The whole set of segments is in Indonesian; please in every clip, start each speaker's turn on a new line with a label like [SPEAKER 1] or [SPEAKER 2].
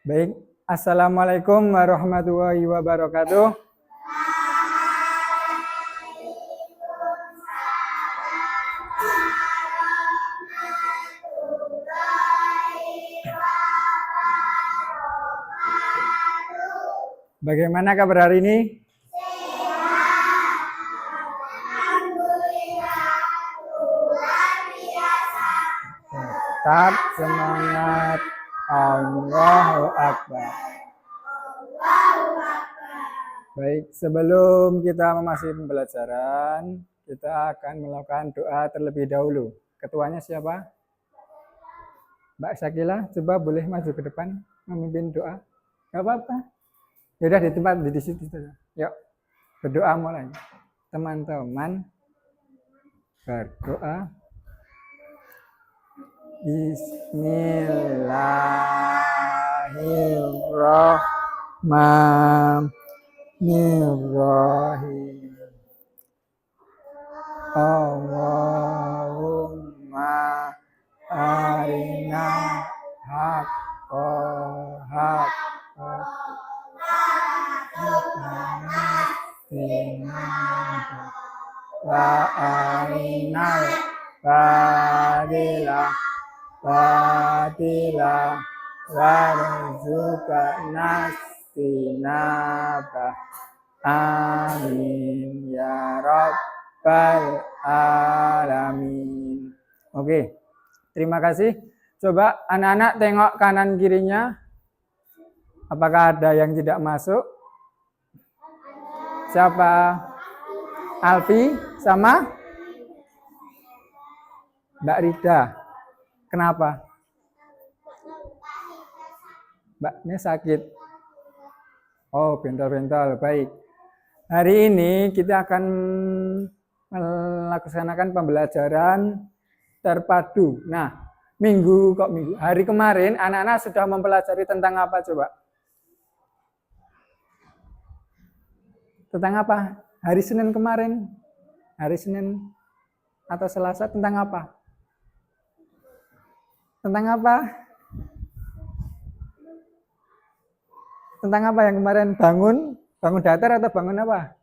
[SPEAKER 1] Baik, Assalamualaikum warahmatullahi wabarakatuh. Bagaimana kabar hari ini? Tetap semangat. Allahu Akbar. Baik, sebelum kita memasuki pembelajaran, kita akan melakukan doa terlebih dahulu. Ketuanya siapa? Mbak Syakila, coba boleh maju ke depan memimpin doa. Gak apa-apa. Ya udah di tempat di situ saja. Yuk, berdoa mulai. Teman-teman berdoa. Bismillahirrahmanirrahim. Allahumma arina haqqa wa arinal batila warzuqna istinabah. Amin ya rabbal alamin. Oke, terima kasih. Coba anak-anak tengok kanan kirinya. Apakah ada yang tidak masuk? Siapa? Alfi sama Mbak Rida. Kenapa? Mbaknya sakit. Oh, bentol-bentol. Baik. Hari ini kita akan melaksanakan pembelajaran terpadu. Nah, hari kemarin anak-anak sudah mempelajari tentang apa coba? Tentang apa? Hari Senin kemarin. Hari Senin atau Selasa tentang apa? Tentang apa? Tentang apa yang kemarin? Bangun datar atau bangun apa?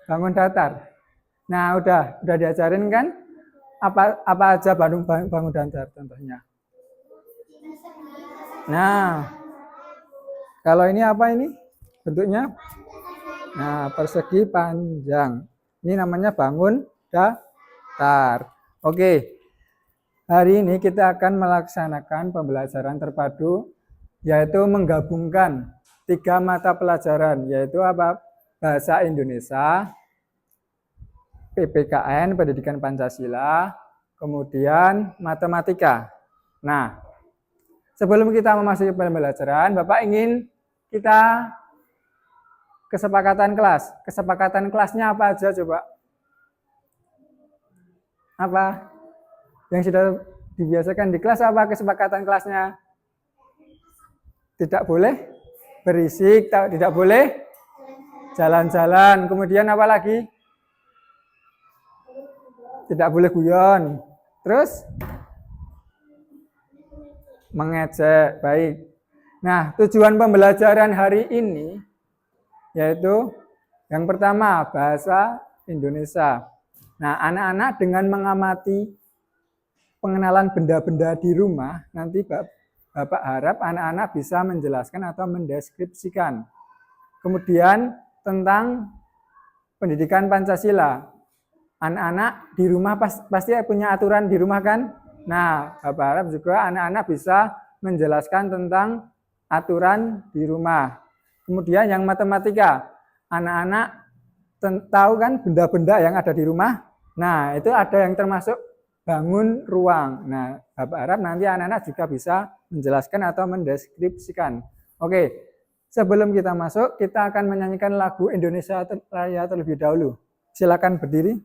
[SPEAKER 1] Bangun datar. Nah, udah diajarin kan? Apa aja bangun datar contohnya? Nah, kalau ini apa ini? Bentuknya? Nah, persegi panjang. Ini namanya bangun datar. Oke. Hari ini kita akan melaksanakan pembelajaran terpadu, yaitu menggabungkan 3 mata pelajaran, yaitu apa? Bahasa Indonesia, PPKN, Pendidikan Pancasila, kemudian matematika. Nah, sebelum kita memasuki pembelajaran, Bapak ingin kita kesepakatan kelas. Kesepakatan kelasnya apa aja coba? Apa? Yang sudah dibiasakan di kelas apa kesepakatan kelasnya? Tidak boleh berisik, tidak boleh jalan-jalan. Kemudian apa lagi? Tidak boleh guyon. Terus? Mengejek. Baik. Nah, tujuan pembelajaran hari ini yaitu yang pertama bahasa Indonesia. Nah, anak-anak dengan mengamati pengenalan benda-benda di rumah, nanti Bapak harap anak-anak bisa menjelaskan atau mendeskripsikan. Kemudian tentang pendidikan Pancasila. Anak-anak di rumah pasti punya aturan di rumah kan? Nah, Bapak harap juga anak-anak bisa menjelaskan tentang aturan di rumah. Kemudian yang matematika, anak-anak tahu kan benda-benda yang ada di rumah? Nah, itu ada yang termasuk bangun ruang. Nah, Bapak harap nanti anak-anak juga bisa menjelaskan atau mendeskripsikan. Oke, sebelum kita masuk, kita akan menyanyikan lagu Indonesia Raya terlebih dahulu. Silakan berdiri.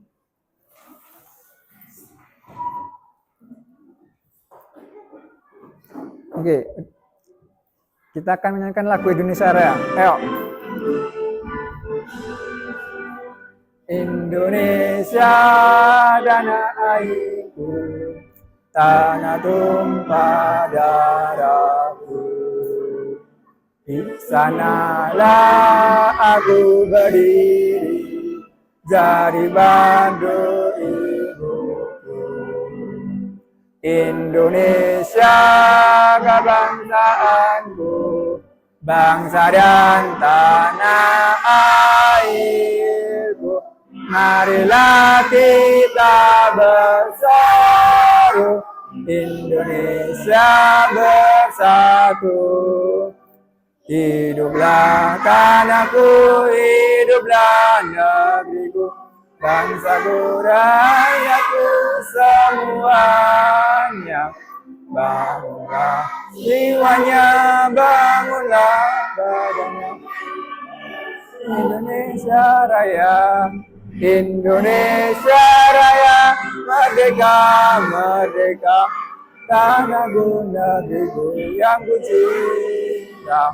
[SPEAKER 1] Oke, kita akan menyanyikan lagu Indonesia Raya. Ayo. Indonesia tanah airku, tanah tumpah darahku, sanalah aku berdiri jadi bantu ibuku. Indonesia kebangsaanku, bangsa dan tanah airku. Marilah kita bersatu, Indonesia bersatu. Hiduplah tanahku, hiduplah negeriku, bangsaku, rakyatku semuanya. Bangunlah jiwanya, bangunlah badannya. Indonesia Raya, Indonesia Raya, merdeka, merdeka, tanahku, negeriku yang ku cinta.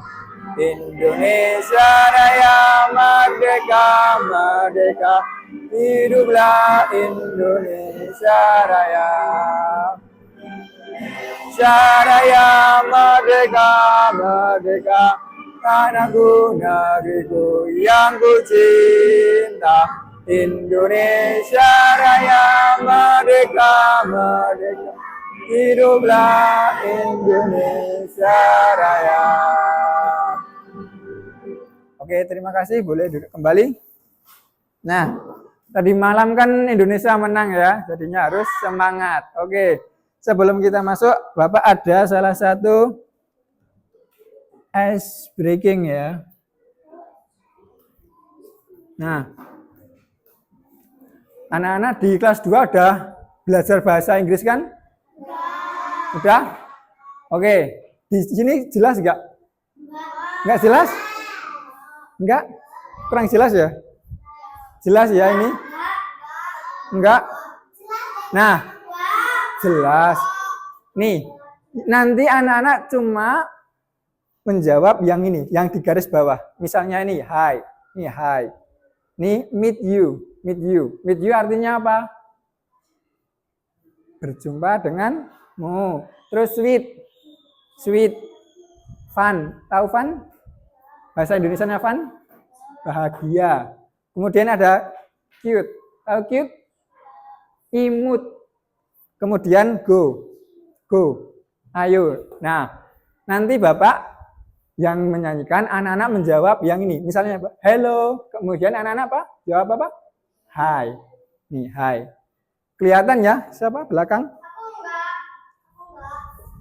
[SPEAKER 1] Indonesia Raya, merdeka, merdeka, hiduplah Indonesia Raya. Indonesia Raya, merdeka, merdeka, tanahku, negeriku yang ku cinta. Indonesia Raya, merdeka, merdeka, hiduplah Indonesia Raya. Oke, terima kasih. Boleh duduk kembali. Nah, tadi malam kan Indonesia menang ya, jadinya harus semangat. Oke, sebelum kita masuk, Bapak ada salah satu ice breaking ya. Nah, anak-anak di kelas 2 udah belajar bahasa Inggris kan? Udah? Oke, di sini jelas nggak? Nggak jelas? Enggak? Kurang jelas ya? Jelas ya ini? Enggak? Nah, jelas. Nih, nanti anak-anak cuma menjawab yang ini, yang di garis bawah. Misalnya ini, hi. Ini hi. Ini meet you. Meet you. Meet you artinya apa? Berjumpa denganmu. Terus sweet. Sweet. Fun. Tahu fun? Bahasa Indonesianya fun? Bahagia. Kemudian ada cute. Tahu cute? Imut. Kemudian go. Go. Ayo. Nah, nanti Bapak yang menyanyikan, anak-anak menjawab yang ini. Misalnya, hello. Kemudian anak-anak apa? Jawab apa? Hi. Nih, hi. Kelihatan ya? Siapa? Belakang?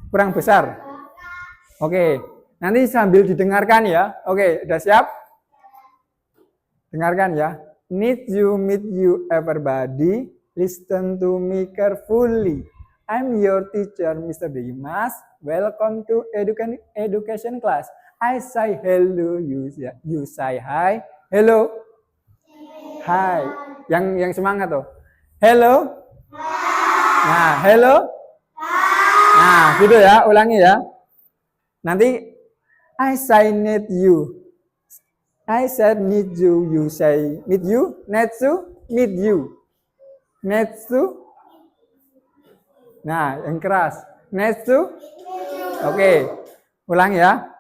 [SPEAKER 1] Kurang besar. Oke. Nanti sambil didengarkan ya. Oke, udah siap? Dengarkan ya. Meet you everybody. Listen to me carefully. I'm your teacher, Mr. Dimas. Welcome to education class. I say hello, you say hi. Hello. Hi. Yang semangat tuh. Hello. Nah, hello. Nah, gitu ya. Ulangi ya. Nanti I say need you. I said need you. You say meet you. Need to meet you. Need to. Nah, yang keras. Need to. Oke. Ulang ya.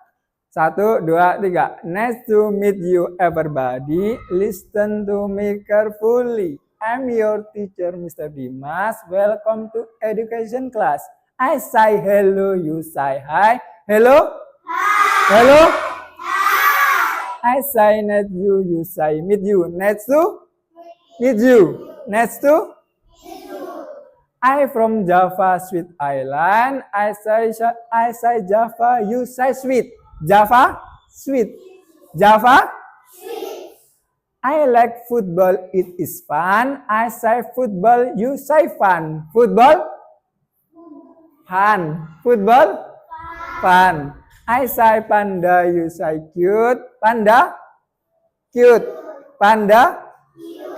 [SPEAKER 1] 1, 2, 3. Nice to meet you everybody. Listen to me carefully. I'm your teacher, Mr. Dimas. Welcome to education class. I say hello, you say hi. Hello? Hi. Hello? Hi. I say need you, you say meet you. Nice to meet you. Nice to meet you. I from Java Sweet Island. I say Java, you say sweet. Java, sweet. Java, sweet. I like football, it is fun. I say football, you say fun. Football, fun. Football, fun. I say panda, you say cute. Panda, cute. Panda,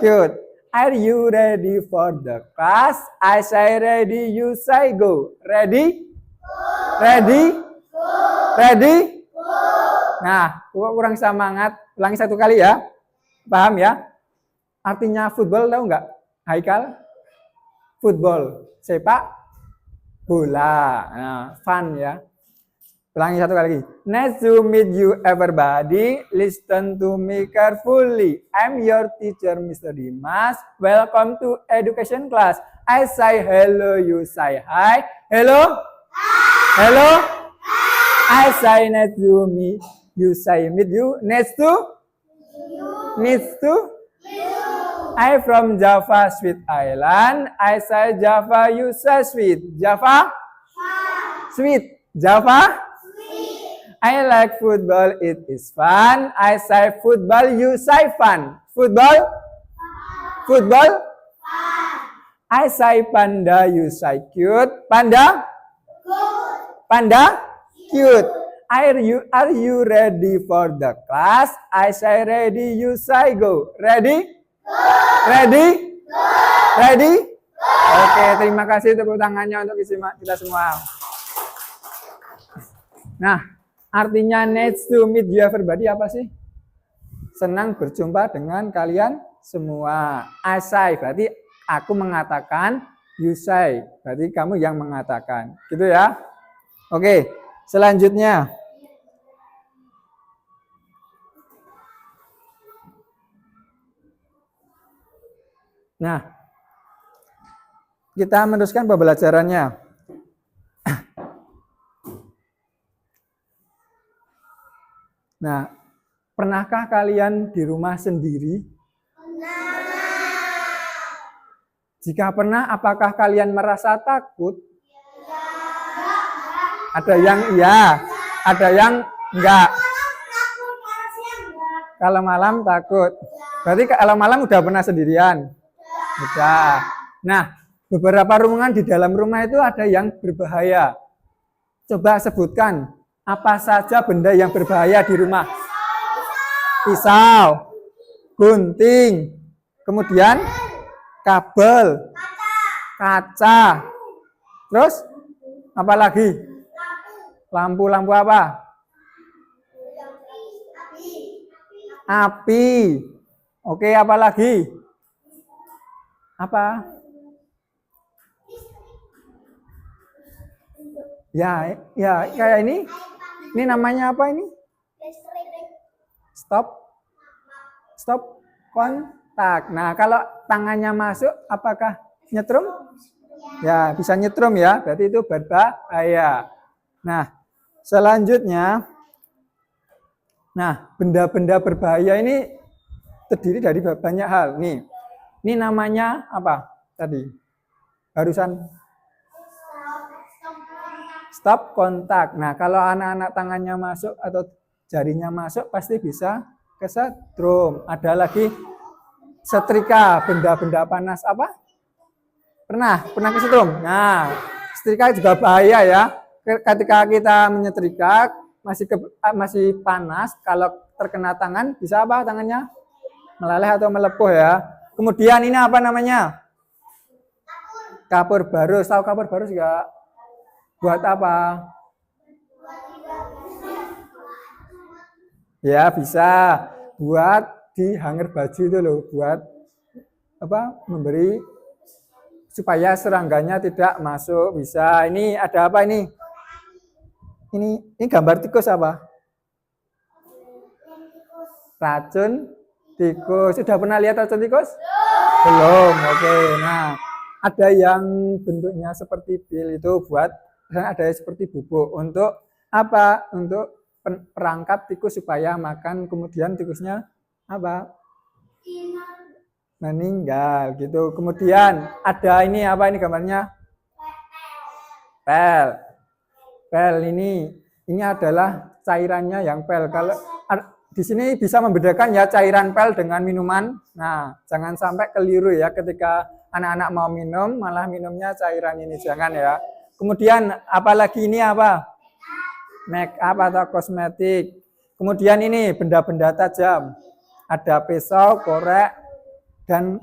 [SPEAKER 1] cute. Are you ready for the class? I say ready, you say go. Ready? Ready? Ready? Nah, kurang semangat. Ulangi 1 kali ya. Paham ya? Artinya football tahu nggak? Haikal? Football. Sepak bola. Nah, fun ya. Ulangi satu kali lagi. Nice to meet you everybody. Listen to me carefully. I'm your teacher, Mr. Dimas. Welcome to education class. I say hello, you say hi. Hello? Hi. Hello? Hi. I say nice to meet you. Say meet you. Nice to? You. Nice to? You. I from Java Sweet Island. I say Java, you say sweet. Java? Sweet. Java? I like football, it is fun. I say football, you say fun. Football? Football? I say panda, you say cute. Panda? Good. Panda? Cute. Are you ready for the class? I say ready, you say go. Ready? Go. Ready? Go. Ready? Go. Oke, terima kasih tepuk tangannya untuk kita semua. Nah, artinya nice to meet you everybody apa sih? Senang berjumpa dengan kalian semua. I say berarti aku mengatakan, you say berarti kamu yang mengatakan. Gitu ya. Oke, selanjutnya. Nah, kita meneruskan pembelajarannya. Nah, pernahkah kalian di rumah sendiri? Pernah. Jika pernah, apakah kalian merasa takut? Ya. Ada yang iya, ada yang enggak. Kalau malam takut. Berarti kalau malam udah pernah sendirian? Udah. Nah, beberapa ruangan di dalam rumah itu ada yang berbahaya. Coba sebutkan. Apa saja benda yang berbahaya di rumah? Pisau, gunting, kemudian kabel, kaca, terus apa lagi? Lampu apa? Api. Oke, apa lagi? Apa? Ya, kayak ini. Ini namanya apa ini? Stop kontak. Nah, kalau tangannya masuk, apakah nyetrum? Ya, bisa nyetrum ya. Berarti itu berbahaya. Nah, selanjutnya, benda-benda berbahaya ini terdiri dari banyak hal. Nih, ini namanya apa tadi? Barusan. Stop kontak. Nah, kalau anak-anak tangannya masuk atau jarinya masuk, pasti bisa kesetrum. Ada lagi setrika, benda-benda panas apa? Pernah kesetrum. Nah, setrika juga bahaya ya. Ketika kita menyetrika masih panas, kalau terkena tangan bisa apa tangannya? Meleleh atau melepuh ya. Kemudian ini apa namanya? Kapur barus. Tahu kapur barus enggak? Buat apa? Ya, bisa. Buat di hanger baju itu loh, buat apa? Memberi supaya serangganya tidak masuk. Bisa. Ini ada apa ini? Ini gambar tikus apa? Racun tikus. Sudah pernah lihat racun tikus? Belum. Oke. Nah, ada yang bentuknya seperti pil itu buat dan ada seperti bubuk untuk apa? Untuk perangkap tikus supaya makan, kemudian tikusnya apa? Meninggal gitu. Kemudian ada ini apa ini gambarnya? Pel ini adalah cairannya yang pel. Kalau di sini bisa membedakan ya cairan pel dengan minuman. Nah, jangan sampai keliru ya ketika anak-anak mau minum malah minumnya cairan ini, jangan ya. Kemudian apalagi ini apa? Make up atau kosmetik. Kemudian ini benda-benda tajam. Ada pisau, korek, dan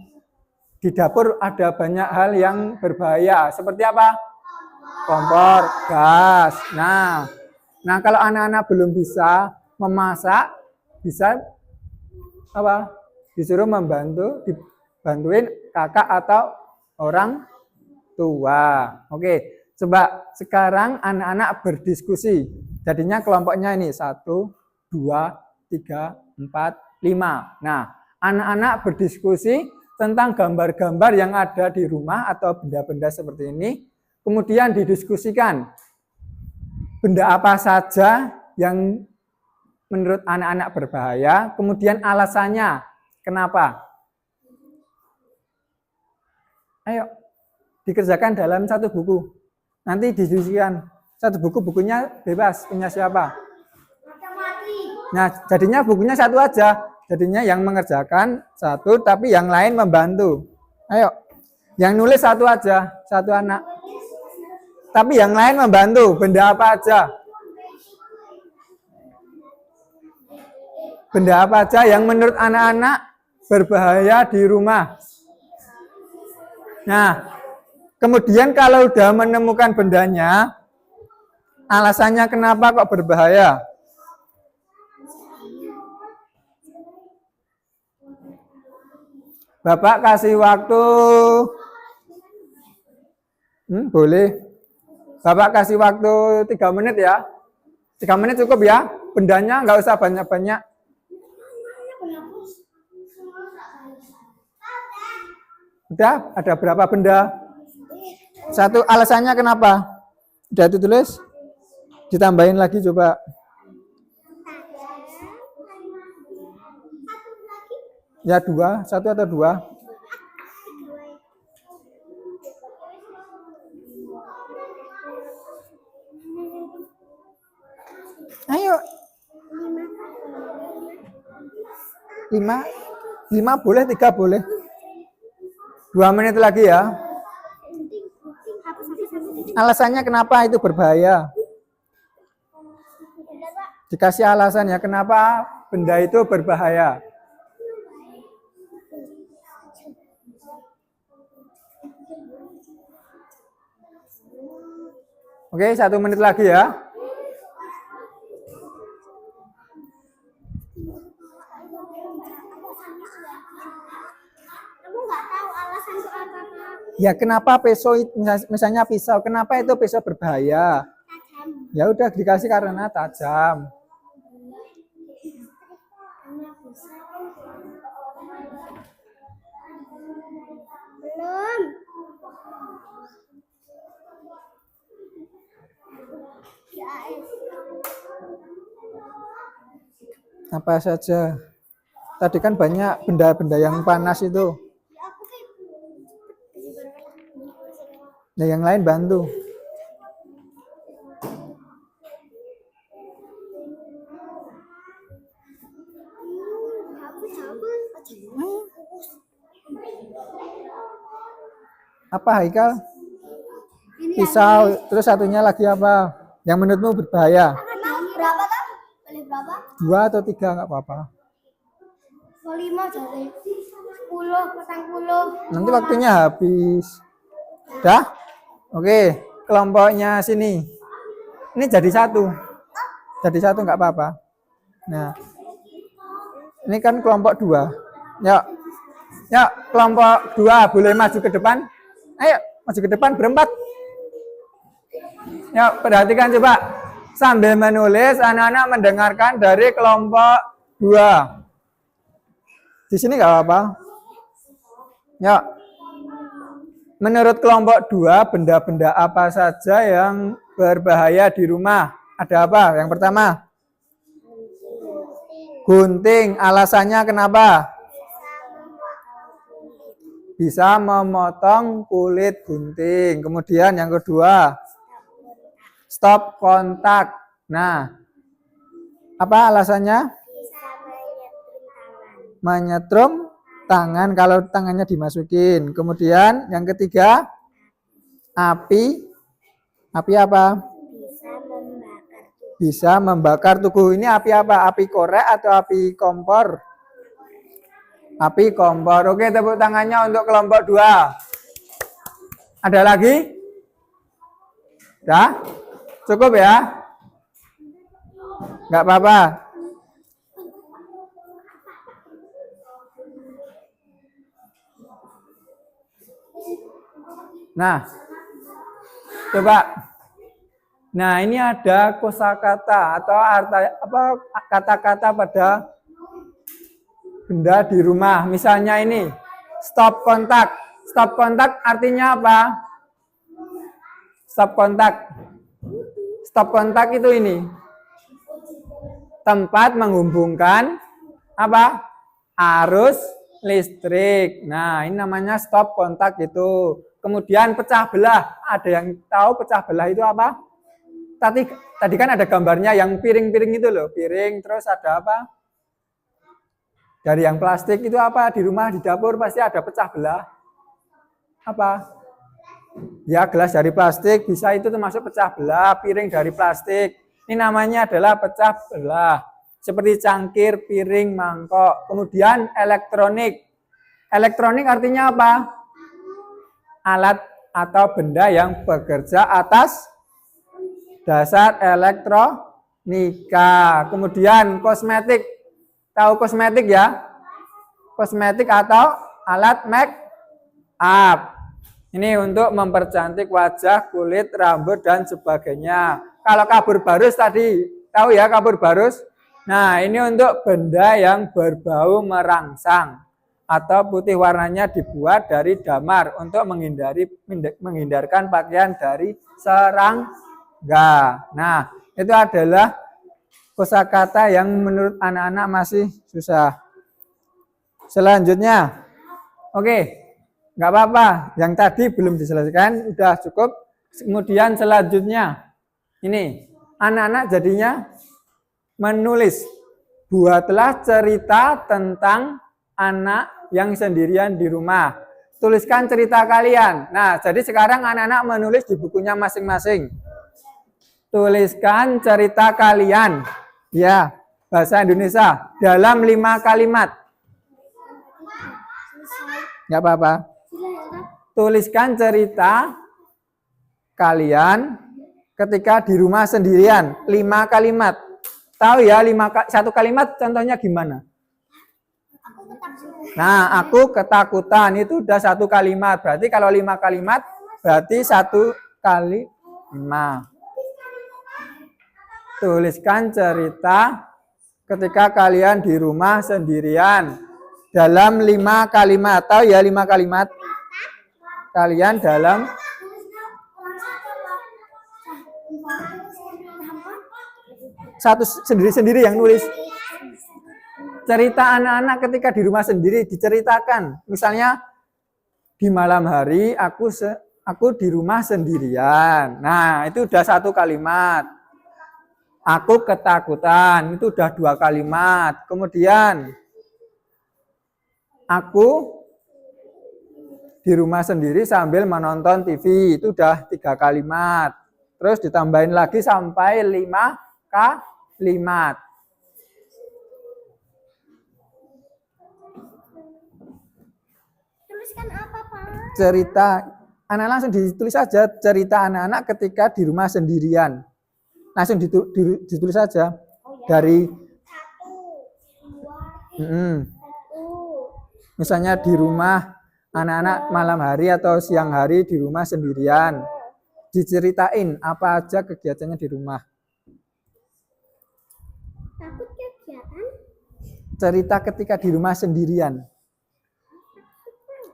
[SPEAKER 1] di dapur ada banyak hal yang berbahaya. Seperti apa? Kompor, gas. Nah kalau anak-anak belum bisa memasak, bisa apa? Disuruh dibantuin kakak atau orang tua. Oke. Coba sekarang anak-anak berdiskusi. Jadinya kelompoknya ini 1, 2, 3, 4, 5. Nah, anak-anak berdiskusi tentang gambar-gambar yang ada di rumah atau benda-benda seperti ini. Kemudian didiskusikan benda apa saja yang menurut anak-anak berbahaya, kemudian alasannya kenapa. Ayo, dikerjakan dalam satu buku. Nanti didiskusikan. Satu buku, bukunya bebas, punya siapa? Nah, jadinya bukunya satu aja. Jadinya yang mengerjakan satu, tapi yang lain membantu. Ayo, yang nulis satu aja, satu anak. Tapi yang lain membantu, benda apa aja? Benda apa aja yang menurut anak-anak berbahaya di rumah? Nah, kemudian kalau udah menemukan bendanya, alasannya kenapa kok berbahaya? Bapak kasih waktu. Boleh. Bapak kasih waktu 3 menit ya. 3 menit cukup ya. Bendanya nggak usah banyak-banyak. Udah, ada berapa benda? Satu, alasannya kenapa? Udah ditulis? Ditambahin lagi coba. Ya 2, 1 atau 2. Ayo. 5 boleh, 3 boleh. 2 menit lagi ya. Alasannya kenapa itu berbahaya? Dikasih alasan ya kenapa benda itu berbahaya. Oke, 1 menit lagi ya. Ya kenapa pisau, misalnya pisau, kenapa itu pisau berbahaya? Tajam. Ya udah dikasih karena tajam. Belum. Apa saja? Tadi kan banyak benda-benda yang panas itu. Nah, yang lain bantu. Apa Haikal? Pisau, terus satunya lagi apa? Yang menurutmu berbahaya?
[SPEAKER 2] Berapa kan? Boleh berapa?
[SPEAKER 1] 2 atau 3 nggak apa-apa.
[SPEAKER 2] 5 jadi 10, 40.
[SPEAKER 1] Nanti waktunya habis. Dah? Oke, kelompoknya sini. Ini jadi 1. Jadi 1 nggak apa-apa. Nah, ini kan kelompok 2. Yuk. Yuk, kelompok 2 boleh maju ke depan. Ayo, maju ke depan berempat. Yuk, perhatikan coba. Sambil menulis, anak-anak mendengarkan dari kelompok 2. Di sini nggak apa-apa. Yuk. Menurut kelompok 2, benda-benda apa saja yang berbahaya di rumah? Ada apa? Yang pertama, gunting. Alasannya kenapa? Bisa memotong kulit gunting. Kemudian yang kedua, stop kontak. Nah, apa alasannya? Menyetrum tangan kalau tangannya dimasukin. Kemudian yang ketiga, api. Api apa? Bisa membakar tubuh. Ini api apa? Api korek atau api kompor? Api kompor. Oke, tepuk tangannya untuk kelompok 2. Ada lagi? Dah? Cukup ya? Nggak apa-apa. Nah, coba. Nah, ini ada kosakata atau kata-kata pada benda di rumah. Misalnya ini, stop kontak. Stop kontak artinya apa? Stop kontak. Stop kontak itu ini. Tempat menghubungkan apa? Arus listrik. Nah, ini namanya stop kontak itu. Kemudian pecah belah. Ada yang tahu pecah belah itu apa? Tadi kan ada gambarnya yang piring-piring itu loh. Piring, terus ada apa? Dari yang plastik itu apa? Di rumah, di dapur pasti ada pecah belah. Apa? Ya, gelas dari plastik bisa itu termasuk pecah belah. Piring dari plastik. Ini namanya adalah pecah belah. Seperti cangkir, piring, mangkok. Kemudian elektronik. Elektronik artinya apa? Alat atau benda yang bekerja atas dasar elektronika. Kemudian kosmetik. Tahu kosmetik ya? Kosmetik atau alat make up. Ini untuk mempercantik wajah, kulit, rambut, dan sebagainya. Kalau kabur barus tadi, tahu ya kabur barus? Nah, ini untuk benda yang berbau merangsang atau putih warnanya dibuat dari damar untuk menghindarkan pakaian dari serangga. Nah, itu adalah kosakata yang menurut anak-anak masih susah. Selanjutnya, oke, nggak apa-apa. Yang tadi belum diselesaikan, udah cukup. Kemudian selanjutnya, ini anak-anak jadinya menulis. Buatlah cerita tentang anak yang sendirian di rumah. Tuliskan cerita kalian. Nah, jadi sekarang anak-anak menulis di bukunya masing-masing. Tuliskan cerita kalian. Ya, bahasa Indonesia dalam 5 kalimat. Nggak apa-apa. Tuliskan cerita kalian ketika di rumah sendirian. 5 kalimat. Tahu ya, 1 kalimat contohnya gimana? Nah, aku ketakutan. Itu udah 1 kalimat. Berarti kalau 5 kalimat, berarti 1 kali 5. Tuliskan cerita ketika kalian di rumah sendirian. Dalam 5 kalimat. Tahu ya 5 kalimat? Kalian dalam satu sendiri-sendiri yang nulis. Cerita anak-anak ketika di rumah sendiri diceritakan. Misalnya di malam hari aku di rumah sendirian. Nah, itu udah 1 kalimat. Aku ketakutan, itu udah 2 kalimat. Kemudian aku di rumah sendiri sambil menonton TV, itu udah 3 kalimat. Terus ditambahin lagi sampai 5 kalimat.
[SPEAKER 2] Tuliskan apa, Pak?
[SPEAKER 1] Cerita, anak langsung ditulis saja cerita anak-anak ketika di rumah sendirian. Langsung ditulis saja. Dari
[SPEAKER 2] 1, 2, 1.
[SPEAKER 1] Misalnya di rumah anak-anak malam hari atau siang hari di rumah sendirian. Diceritain apa aja kegiatannya di rumah.
[SPEAKER 2] Takut kegiatan?
[SPEAKER 1] Cerita ketika di rumah sendirian.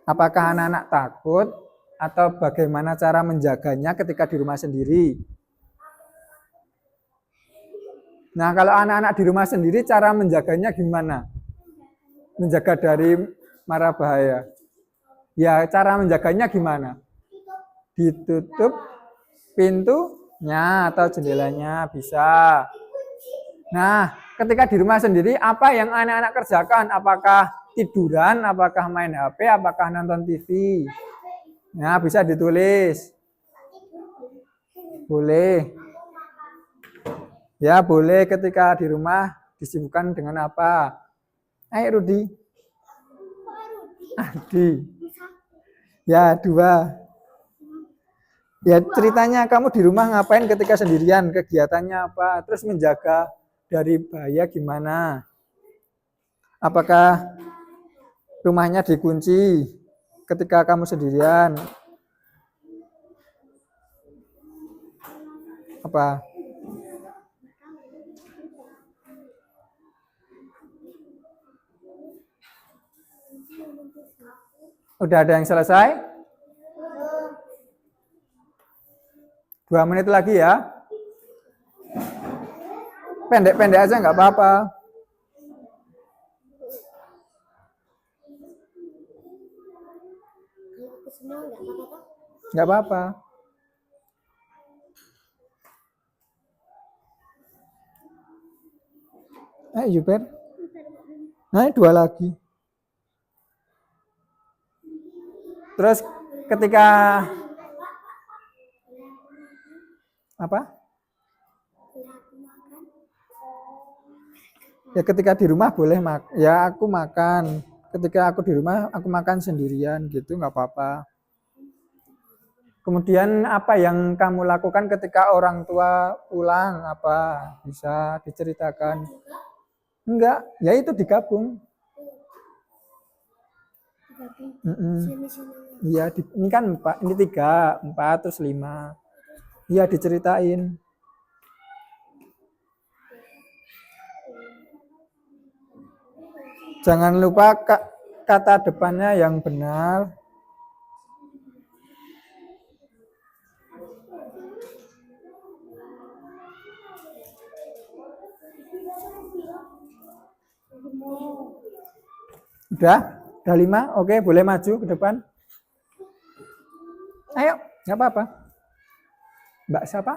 [SPEAKER 1] Apakah anak-anak takut atau bagaimana cara menjaganya ketika di rumah sendiri? Nah, kalau anak-anak di rumah sendiri cara menjaganya gimana? Menjaga dari mara bahaya. Ya, cara menjaganya gimana? Ditutup pintunya atau jendelanya bisa. Nah, ketika di rumah sendiri, apa yang anak-anak kerjakan? Apakah tiduran, apakah main HP, apakah nonton TV? Nah, bisa ditulis. Boleh. Ya, boleh ketika di rumah disibukkan dengan apa? Ayo, Rudi. Adi. Ya, 2. Ya, ceritanya kamu di rumah ngapain ketika sendirian? Kegiatannya apa? Terus menjaga dari bahaya gimana? Apakah rumahnya dikunci ketika kamu sendirian? Apa? Udah ada yang selesai? 2 menit lagi ya. Pendek-pendek aja nggak apa-apa.
[SPEAKER 2] Kalau aku semua nggak apa-apa.
[SPEAKER 1] Nggak apa-apa. Yuper. Nah, 2 lagi. Terus ketika apa? Ya ketika di rumah boleh ya aku makan. Ketika aku di rumah aku makan sendirian gitu nggak apa-apa. Kemudian apa yang kamu lakukan ketika orang tua pulang, apa bisa diceritakan? Enggak, ya itu digabung. Iya, ini kan 4, ini 3, 4 terus 5. Iya diceritain. Jangan lupa kata depannya yang benar. Udah 5, oke boleh maju ke depan. Ayo, nggak apa-apa. Mbak siapa?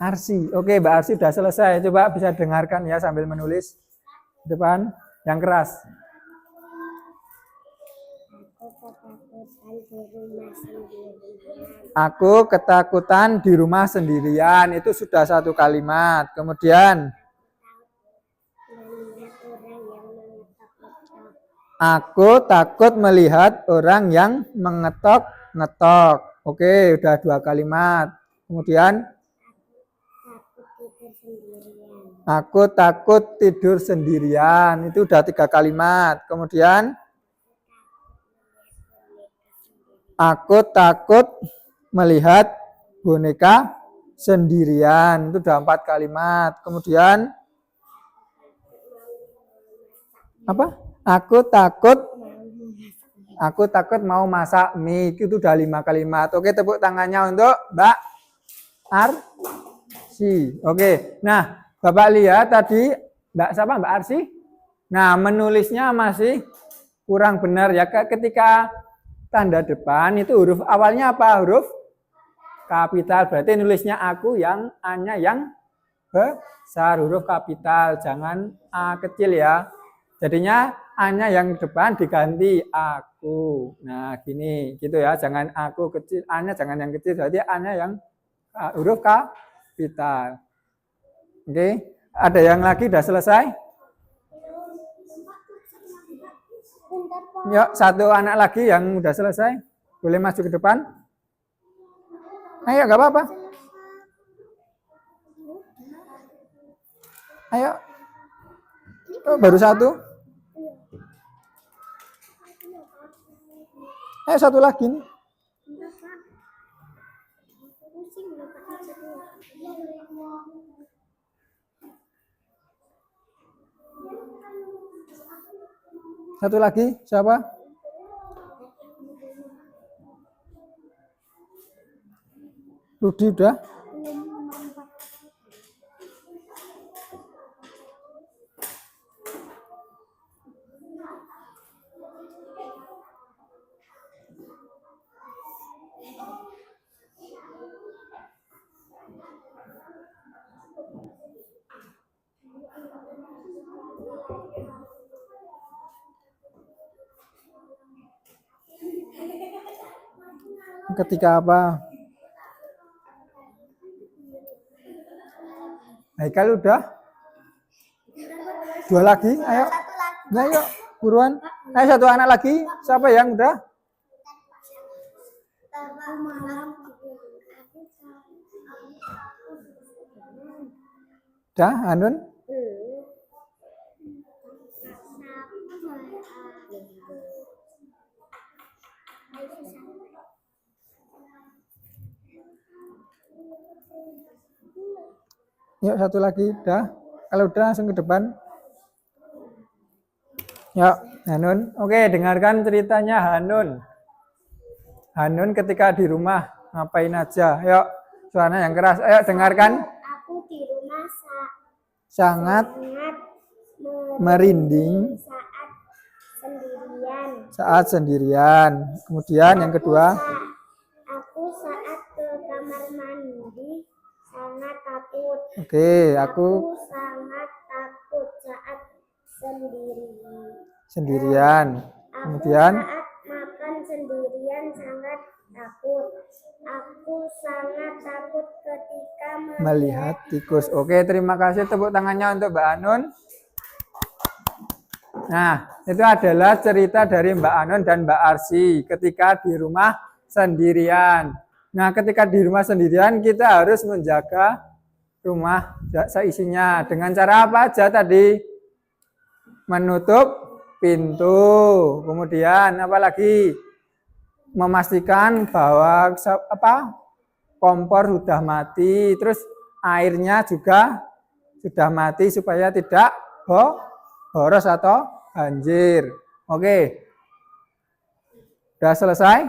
[SPEAKER 1] Arsi. Oke, Mbak Arsi udah selesai. Coba bisa dengarkan ya sambil menulis. Depan, yang keras. Aku ketakutan di rumah sendirian. Itu sudah 1 kalimat. Kemudian, aku takut melihat orang yang mengetok-ngetok. Oke, udah 2 kalimat. Kemudian, aku takut tidur sendirian. Itu udah 3 kalimat. Kemudian, aku takut melihat boneka sendirian. Itu udah 4 kalimat. Kemudian, apa? Aku takut mau masak mie. Itu udah 5 kalimat. Oke, tepuk tangannya untuk Mbak Arsi. Oke. Nah, Bapak lihat tadi Mbak siapa? Mbak Arsi? Nah, menulisnya masih kurang benar ya. Ketika tanda depan itu huruf awalnya apa? Huruf kapital. Berarti nulisnya aku yang A-nya yang besar, huruf kapital. Jangan A kecil ya. Jadinya A-nya yang depan diganti aku. Nah, gini gitu ya. Jangan aku kecil, A-nya jangan yang kecil. Berarti A-nya yang huruf kapital. Oke, ada yang lagi udah selesai? Yuk, 1 anak lagi yang udah selesai. Boleh maju ke depan? Ayo, nggak apa-apa. Ayo. Oh, baru 1. Ayo 1 lagi nih. Satu lagi, siapa? Rudi udah? Ketika apa? Haikal udah? 2 lagi, ayo. Nah, yuk, buruan. Ayo 1 anak lagi. Siapa yang udah? Udah, Hanun? Yuk satu lagi, udah. Kalau udah langsung ke depan. Yuk, Hanun. Oke, dengarkan ceritanya Hanun. Hanun ketika di rumah ngapain aja? Yuk, suaranya yang keras. Ayo dengarkan.
[SPEAKER 2] Aku di rumah
[SPEAKER 1] Sangat merinding saat sendirian. Kemudian yang kedua.
[SPEAKER 2] Aku saat ke kamar mandi sangat takut.
[SPEAKER 1] Oke,
[SPEAKER 2] Aku sangat takut saat
[SPEAKER 1] sendirian. Kemudian
[SPEAKER 2] saat makan sendirian sangat takut. Aku sangat takut ketika
[SPEAKER 1] melihat tikus. Oke, terima kasih, tepuk tangannya untuk Mbak Anun. Nah, itu adalah cerita dari Mbak Anun dan Mbak Arsi ketika di rumah sendirian. Nah, ketika di rumah sendirian kita harus menjaga rumah seisinya. Dengan cara apa aja tadi? Menutup pintu. Kemudian apa lagi? Memastikan bahwa kompor sudah mati, terus airnya juga sudah mati supaya tidak boros atau banjir. Oke. Sudah selesai?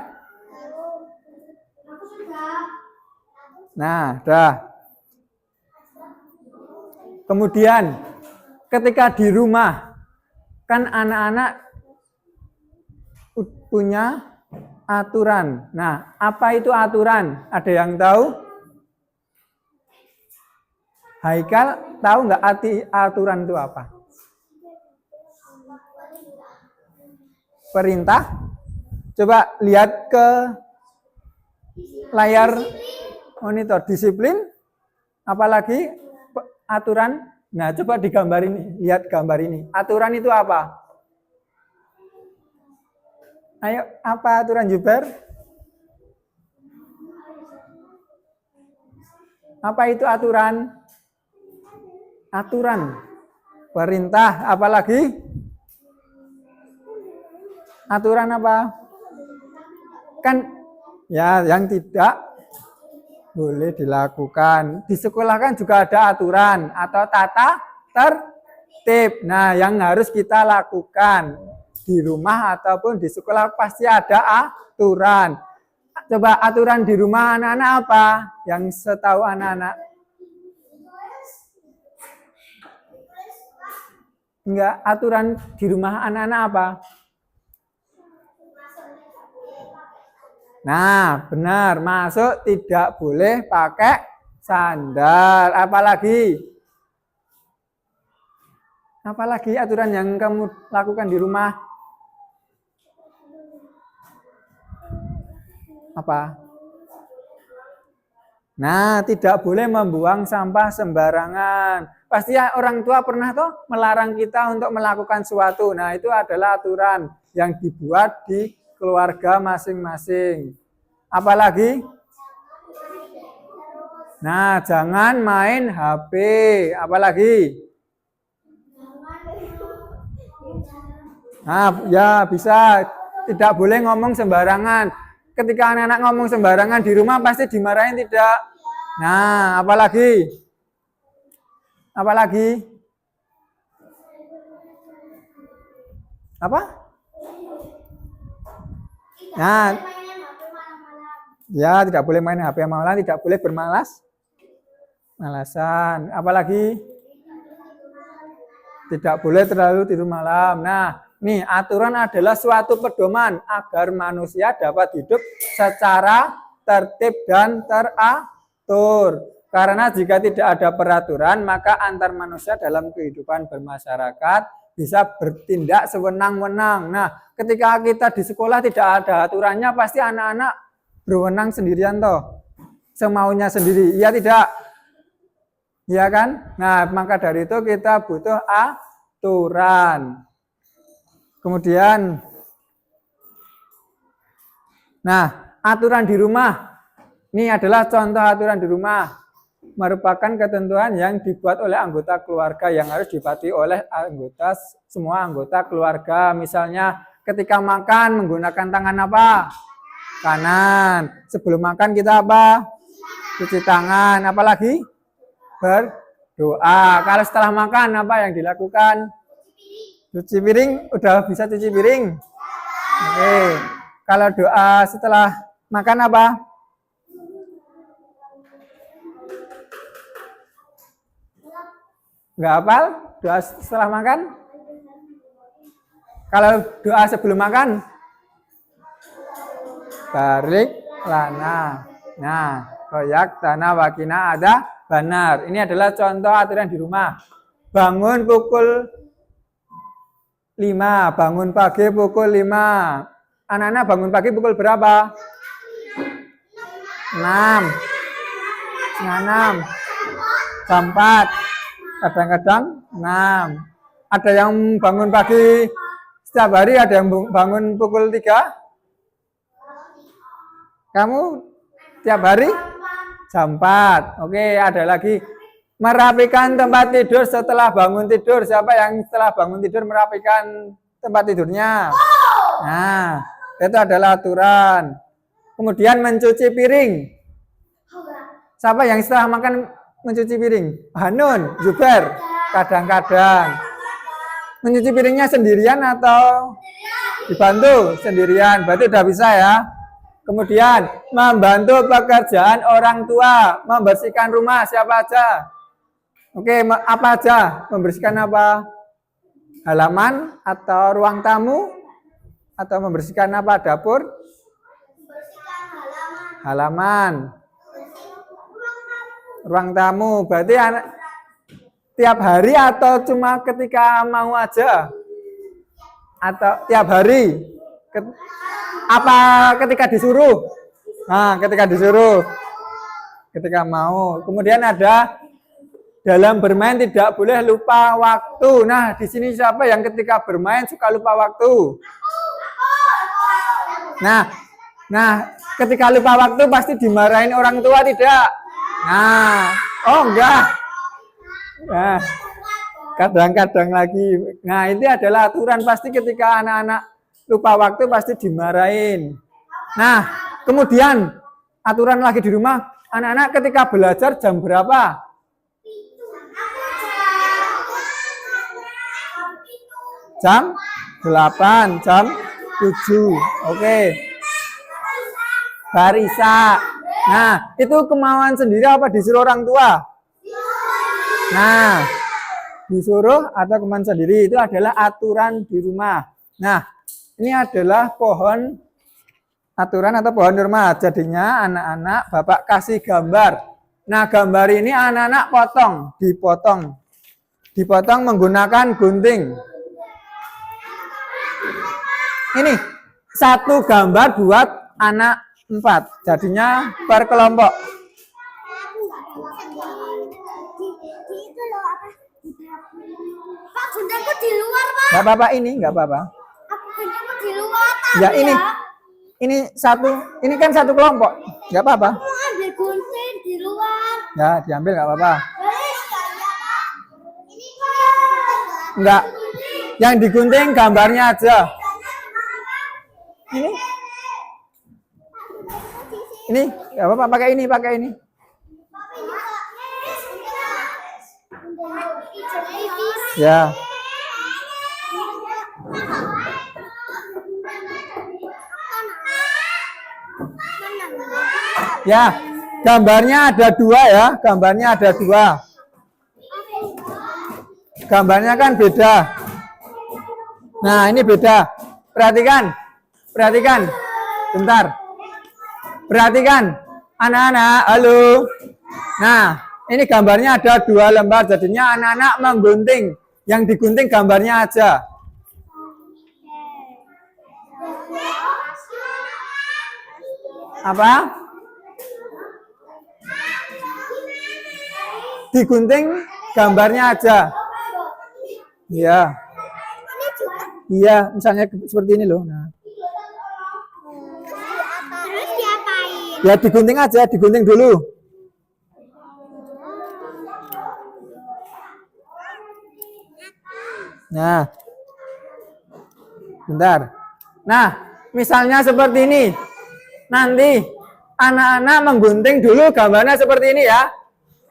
[SPEAKER 1] Nah, dah. Kemudian ketika di rumah kan anak-anak punya aturan. Nah, apa itu aturan? Ada yang tahu? Haikal tahu nggak arti aturan itu apa? Perintah? Coba lihat ke layar monitor. Disiplin? Apalagi aturan? Nah, coba digambar ini. Lihat gambar ini. Aturan itu apa? Ayo, apa aturan Juber? Apa itu aturan? Aturan. Perintah, apalagi? Aturan apa? Kan ya yang tidak boleh dilakukan. Di sekolah kan juga ada aturan atau tata tertib. Nah, yang harus kita lakukan di rumah ataupun di sekolah pasti ada aturan. Coba aturan di rumah anak-anak apa? Yang setahu anak-anak? Enggak, aturan di rumah anak-anak apa? Nah, benar. Masuk tidak boleh pakai sandal. Apalagi? Apalagi aturan yang kamu lakukan di rumah? Apa? Nah, tidak boleh membuang sampah sembarangan. Pasti orang tua pernah toh melarang kita untuk melakukan sesuatu. Nah, itu adalah aturan yang dibuat di keluarga masing-masing. Apalagi? Nah, jangan main HP. Apalagi? Nah, ya bisa. Tidak boleh ngomong sembarangan. Ketika anak-anak ngomong sembarangan di rumah pasti dimarahin tidak. Nah, apalagi? Apalagi? Apa? Nah, ya tidak boleh main HP malam, tidak boleh malasan. Apalagi? Tidak boleh terlalu tidur malam. Nah, nih, aturan adalah suatu pedoman agar manusia dapat hidup secara tertib dan teratur. Karena jika tidak ada peraturan, maka antar manusia dalam kehidupan bermasyarakat bisa bertindak sewenang-wenang. Nah, ketika kita di sekolah tidak ada aturannya, pasti anak-anak berwenang sendirian toh. Semaunya sendiri. Iya tidak? Iya kan? Nah, maka dari itu kita butuh aturan. Kemudian, nah, aturan di rumah. Ini adalah contoh aturan di rumah. Merupakan ketentuan yang dibuat oleh anggota keluarga yang harus dipatuhi oleh semua anggota keluarga. Misalnya, ketika makan menggunakan tangan apa? Kanan. Sebelum makan kita apa? Cuci tangan. Apalagi? doa. Kalau setelah makan apa yang dilakukan? Cuci piring. Udah bisa cuci piring? Oke. Kalau doa setelah makan apa? Nggak hafal? Doa setelah makan? Kalau doa sebelum makan? Barik lana. Nah, royak tanah wakina ada benar. Ini adalah contoh aturan di rumah. Bangun pukul 5, bangun pagi pukul 5. Anak-anak bangun pagi pukul berapa? 6. Setengah 6. Jam 4. Kadang-kadang 6. Ada yang bangun pagi setiap hari, ada yang bangun pukul 3. Kamu tiap hari? Jam 4. Oke, ada lagi. Merapikan tempat tidur setelah bangun tidur. Siapa yang setelah bangun tidur merapikan tempat tidurnya? Nah, itu adalah aturan. Kemudian mencuci piring. Siapa yang setelah makan mencuci piring? Hanun, Zubair. Kadang-kadang. Mencuci piringnya sendirian atau dibantu? Sendirian. Berarti udah bisa ya. Kemudian membantu pekerjaan orang tua. Membersihkan rumah siapa aja? Oke, apa aja? Membersihkan apa? Halaman atau ruang tamu? Atau membersihkan apa? Dapur? Halaman. Ruang tamu. Berarti tiap hari atau cuma ketika mau aja? Atau tiap hari? Apa ketika disuruh? Nah, ketika disuruh. Ketika mau. Kemudian ada dalam bermain tidak boleh lupa waktu. Nah, di sini siapa yang ketika bermain suka lupa waktu? Nah, ketika lupa waktu pasti dimarahin orang tua tidak? Nah, oh enggak. Nah, kadang-kadang lagi. Nah, ini adalah aturan pasti ketika anak-anak lupa waktu pasti dimarahin. Nah, kemudian aturan lagi di rumah, anak-anak ketika belajar jam berapa? Jam 8, jam 7. Oke. Barisa. Nah, itu kemauan sendiri apa disuruh orang tua? Nah, disuruh atau kemauan sendiri itu adalah aturan di rumah. Nah, ini adalah pohon aturan atau pohon norma. Jadinya anak-anak Bapak kasih gambar. Nah, gambar ini anak-anak dipotong. Dipotong menggunakan gunting. Ini satu gambar buat anak 4. Jadinya per kelompok.
[SPEAKER 2] Pak, guntingku di luar, Pak.
[SPEAKER 1] Enggak apa-apa ini, enggak apa-apa.
[SPEAKER 2] Guntingku di luar.
[SPEAKER 1] Ya ini satu, ini kan satu kelompok. Enggak apa-apa.
[SPEAKER 2] Mau ambil gunting di luar.
[SPEAKER 1] Ya, diambil enggak apa-apa.
[SPEAKER 2] Ini Pak.
[SPEAKER 1] Enggak. Yang digunting gambarnya aja. Ini enggak apa-apa, pakai ini. Ya. Ya, gambarnya ada 2 ya. Gambarnya ada 2. Gambarnya kan beda. Nah, ini beda. Perhatikan. Bentar. Perhatikan. Anak-anak, halo. Nah, ini gambarnya ada 2 lembar. Jadinya anak-anak menggunting. Yang digunting gambarnya aja. Apa? Digunting gambarnya aja. Iya. Iya, misalnya seperti ini loh. Nah.
[SPEAKER 2] Terus diapain?
[SPEAKER 1] Ya digunting aja, digunting dulu. Nah. Bentar. Nah, misalnya seperti ini. Nanti anak-anak menggunting dulu gambarnya seperti ini ya.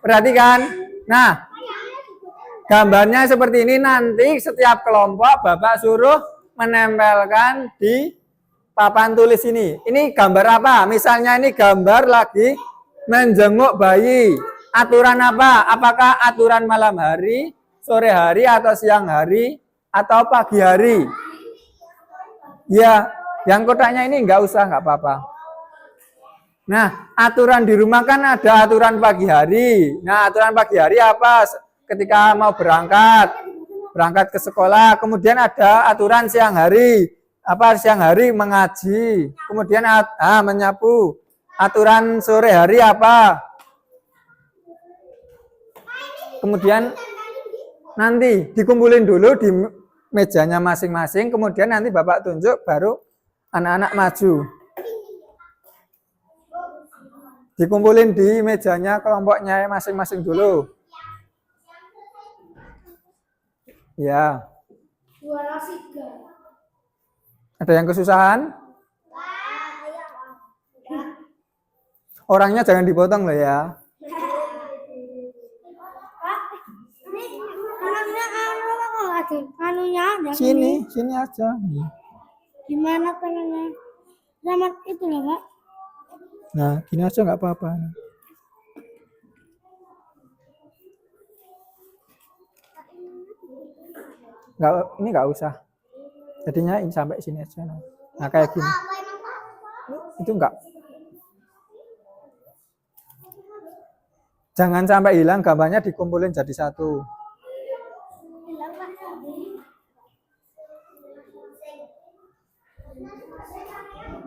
[SPEAKER 1] Perhatikan. Nah, Gambarnya seperti ini, nanti setiap kelompok Bapak suruh menempelkan di papan tulis ini. Ini gambar apa? Misalnya ini gambar lagi menjenguk bayi. Aturan apa? Apakah aturan malam hari, sore hari, atau siang hari, atau pagi hari? Ya, yang kotaknya ini nggak usah, nggak apa-apa. Nah, aturan di rumah kan ada aturan pagi hari. Nah, aturan pagi hari apa? Ketika mau berangkat ke sekolah. Kemudian ada aturan siang hari. Apa siang hari mengaji. Kemudian menyapu. Aturan sore hari apa? Kemudian nanti dikumpulin dulu di mejanya masing-masing. Kemudian nanti Bapak tunjuk, baru anak-anak maju. Dikumpulin di mejanya kelompoknya masing-masing dulu. Ya. Ada yang kesusahan? Orangnya jangan dipotong loh ya. Sini aja.
[SPEAKER 2] Gimana caranya? Sama itu loh, Pak.
[SPEAKER 1] Nah, gini aja nggak apa-apa. Ini nggak usah. Jadinya ini sampai sini aja. Nah, kayak gini. Itu enggak. Jangan sampai hilang, gambarnya dikumpulin jadi satu.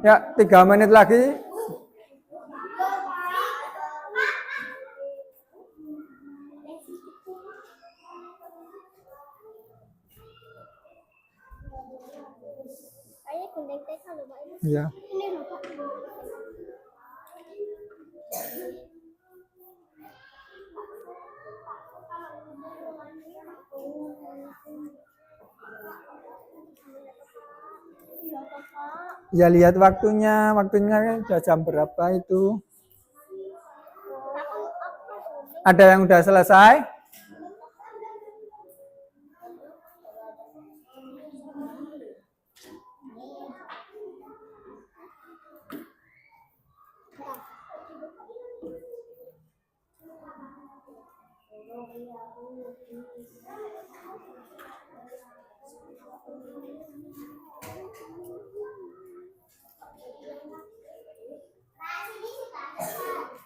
[SPEAKER 1] Ya, 3 menit lagi. Ya. Ya lihat waktunya kan udah jam berapa itu. Ada yang udah selesai?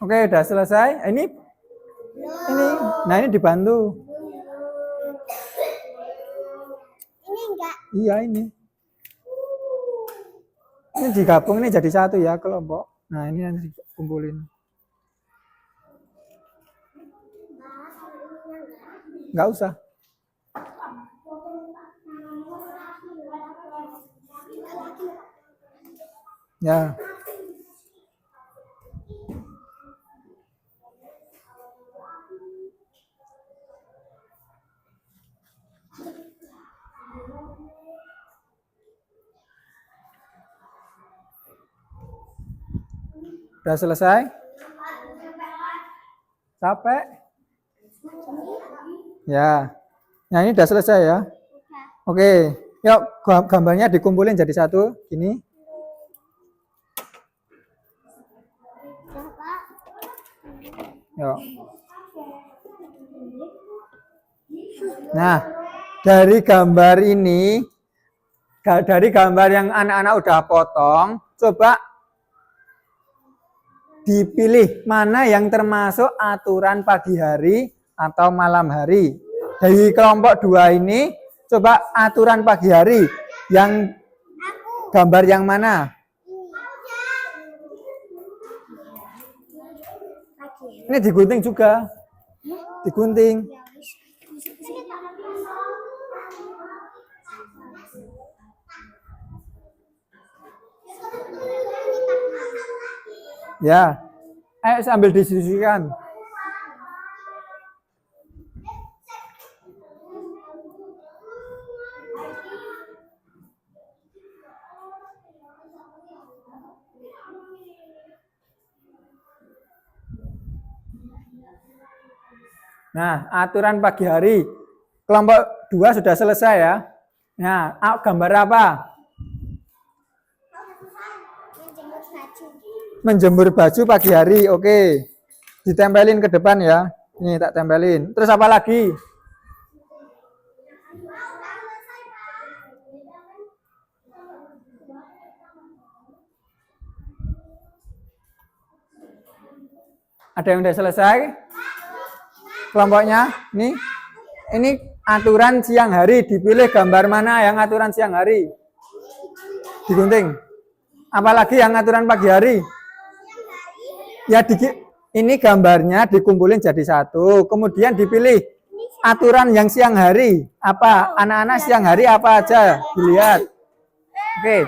[SPEAKER 1] Oke, udah selesai. Ini. Nah, ini dibantu.
[SPEAKER 2] Ini enggak.
[SPEAKER 1] Iya, ini. Ini digabung, ini jadi satu ya kelompok. Nah, ini nanti dikumpulin. Nggak usah. Ya. Udah selesai? Capek? Ya. Nah, ini udah selesai ya. Oke. Yuk, gambarnya dikumpulin jadi satu. Gini. Yuk. Nah, dari gambar ini, dari gambar yang anak-anak udah potong, coba dipilih mana yang termasuk aturan pagi hari atau malam hari. Dari kelompok 2 ini, coba aturan pagi hari yang gambar yang mana? Ini digunting juga. Digunting. Ya, ayo sambil diskusikan. Nah, aturan pagi hari. Kelompok 2 sudah selesai ya. Nah, gambar apa? Menjemur baju pagi hari. Oke. Ditempelin ke depan ya. Ini tak tempelin. Terus apa lagi? Ada yang udah selesai? Kelompoknya? Ini aturan siang hari. Dipilih gambar mana yang aturan siang hari? Digunting. Apalagi yang aturan pagi hari? Ya, ini gambarnya dikumpulin jadi satu. Kemudian dipilih aturan yang siang hari. Apa? Anak-anak siang hari apa aja? Dilihat. Oke.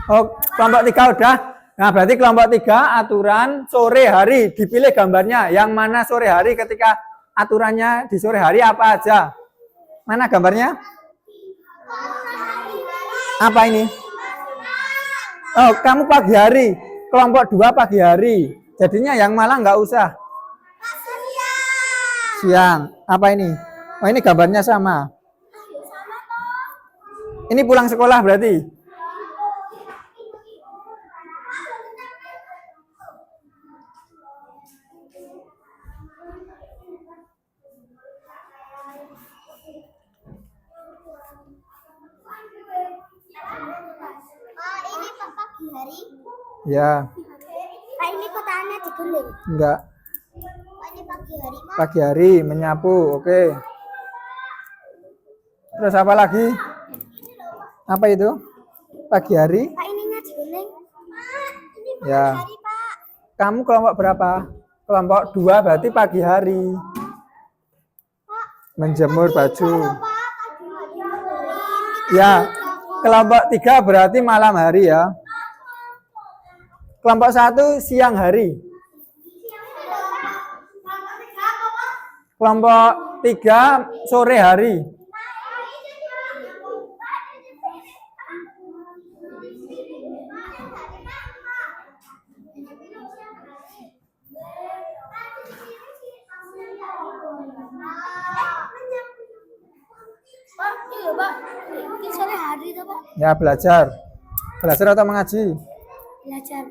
[SPEAKER 1] Oh, kelompok 3 udah. Nah, berarti kelompok 3 aturan sore hari. Dipilih gambarnya. Yang mana sore hari ketika aturannya di sore hari apa aja? Mana gambarnya? Apa ini? Oh, kamu pagi hari. Kelompok 2 pagi hari. Jadinya yang malam nggak usah. Siang. Apa ini? Oh, ini gambarnya sama. Ini pulang sekolah berarti.
[SPEAKER 2] Ini pagi hari.
[SPEAKER 1] Ya.
[SPEAKER 2] Pak, ini kotaknya digunting.
[SPEAKER 1] Enggak.
[SPEAKER 2] Pak, ini pagi hari, Pak.
[SPEAKER 1] Pagi hari menyapu. Oke. Terus apa lagi? Apa itu? Pagi hari?
[SPEAKER 2] Pak, ininya digunting. Pak, ini pagi
[SPEAKER 1] Ya.
[SPEAKER 2] hari, Pak.
[SPEAKER 1] Kamu kelompok berapa? Kelompok 2 berarti pagi hari.
[SPEAKER 2] Pak,
[SPEAKER 1] Menjemur baju.
[SPEAKER 2] Pak, pagi hari.
[SPEAKER 1] Ya. Kelompok 3 berarti malam hari ya. Kelompok 1 siang hari. Kelompok 3 sore hari.
[SPEAKER 2] Pak, iya, Pak. Ini sore hari tuh, Pak.
[SPEAKER 1] Ya, belajar. Belajar atau mengaji?
[SPEAKER 2] Belajar.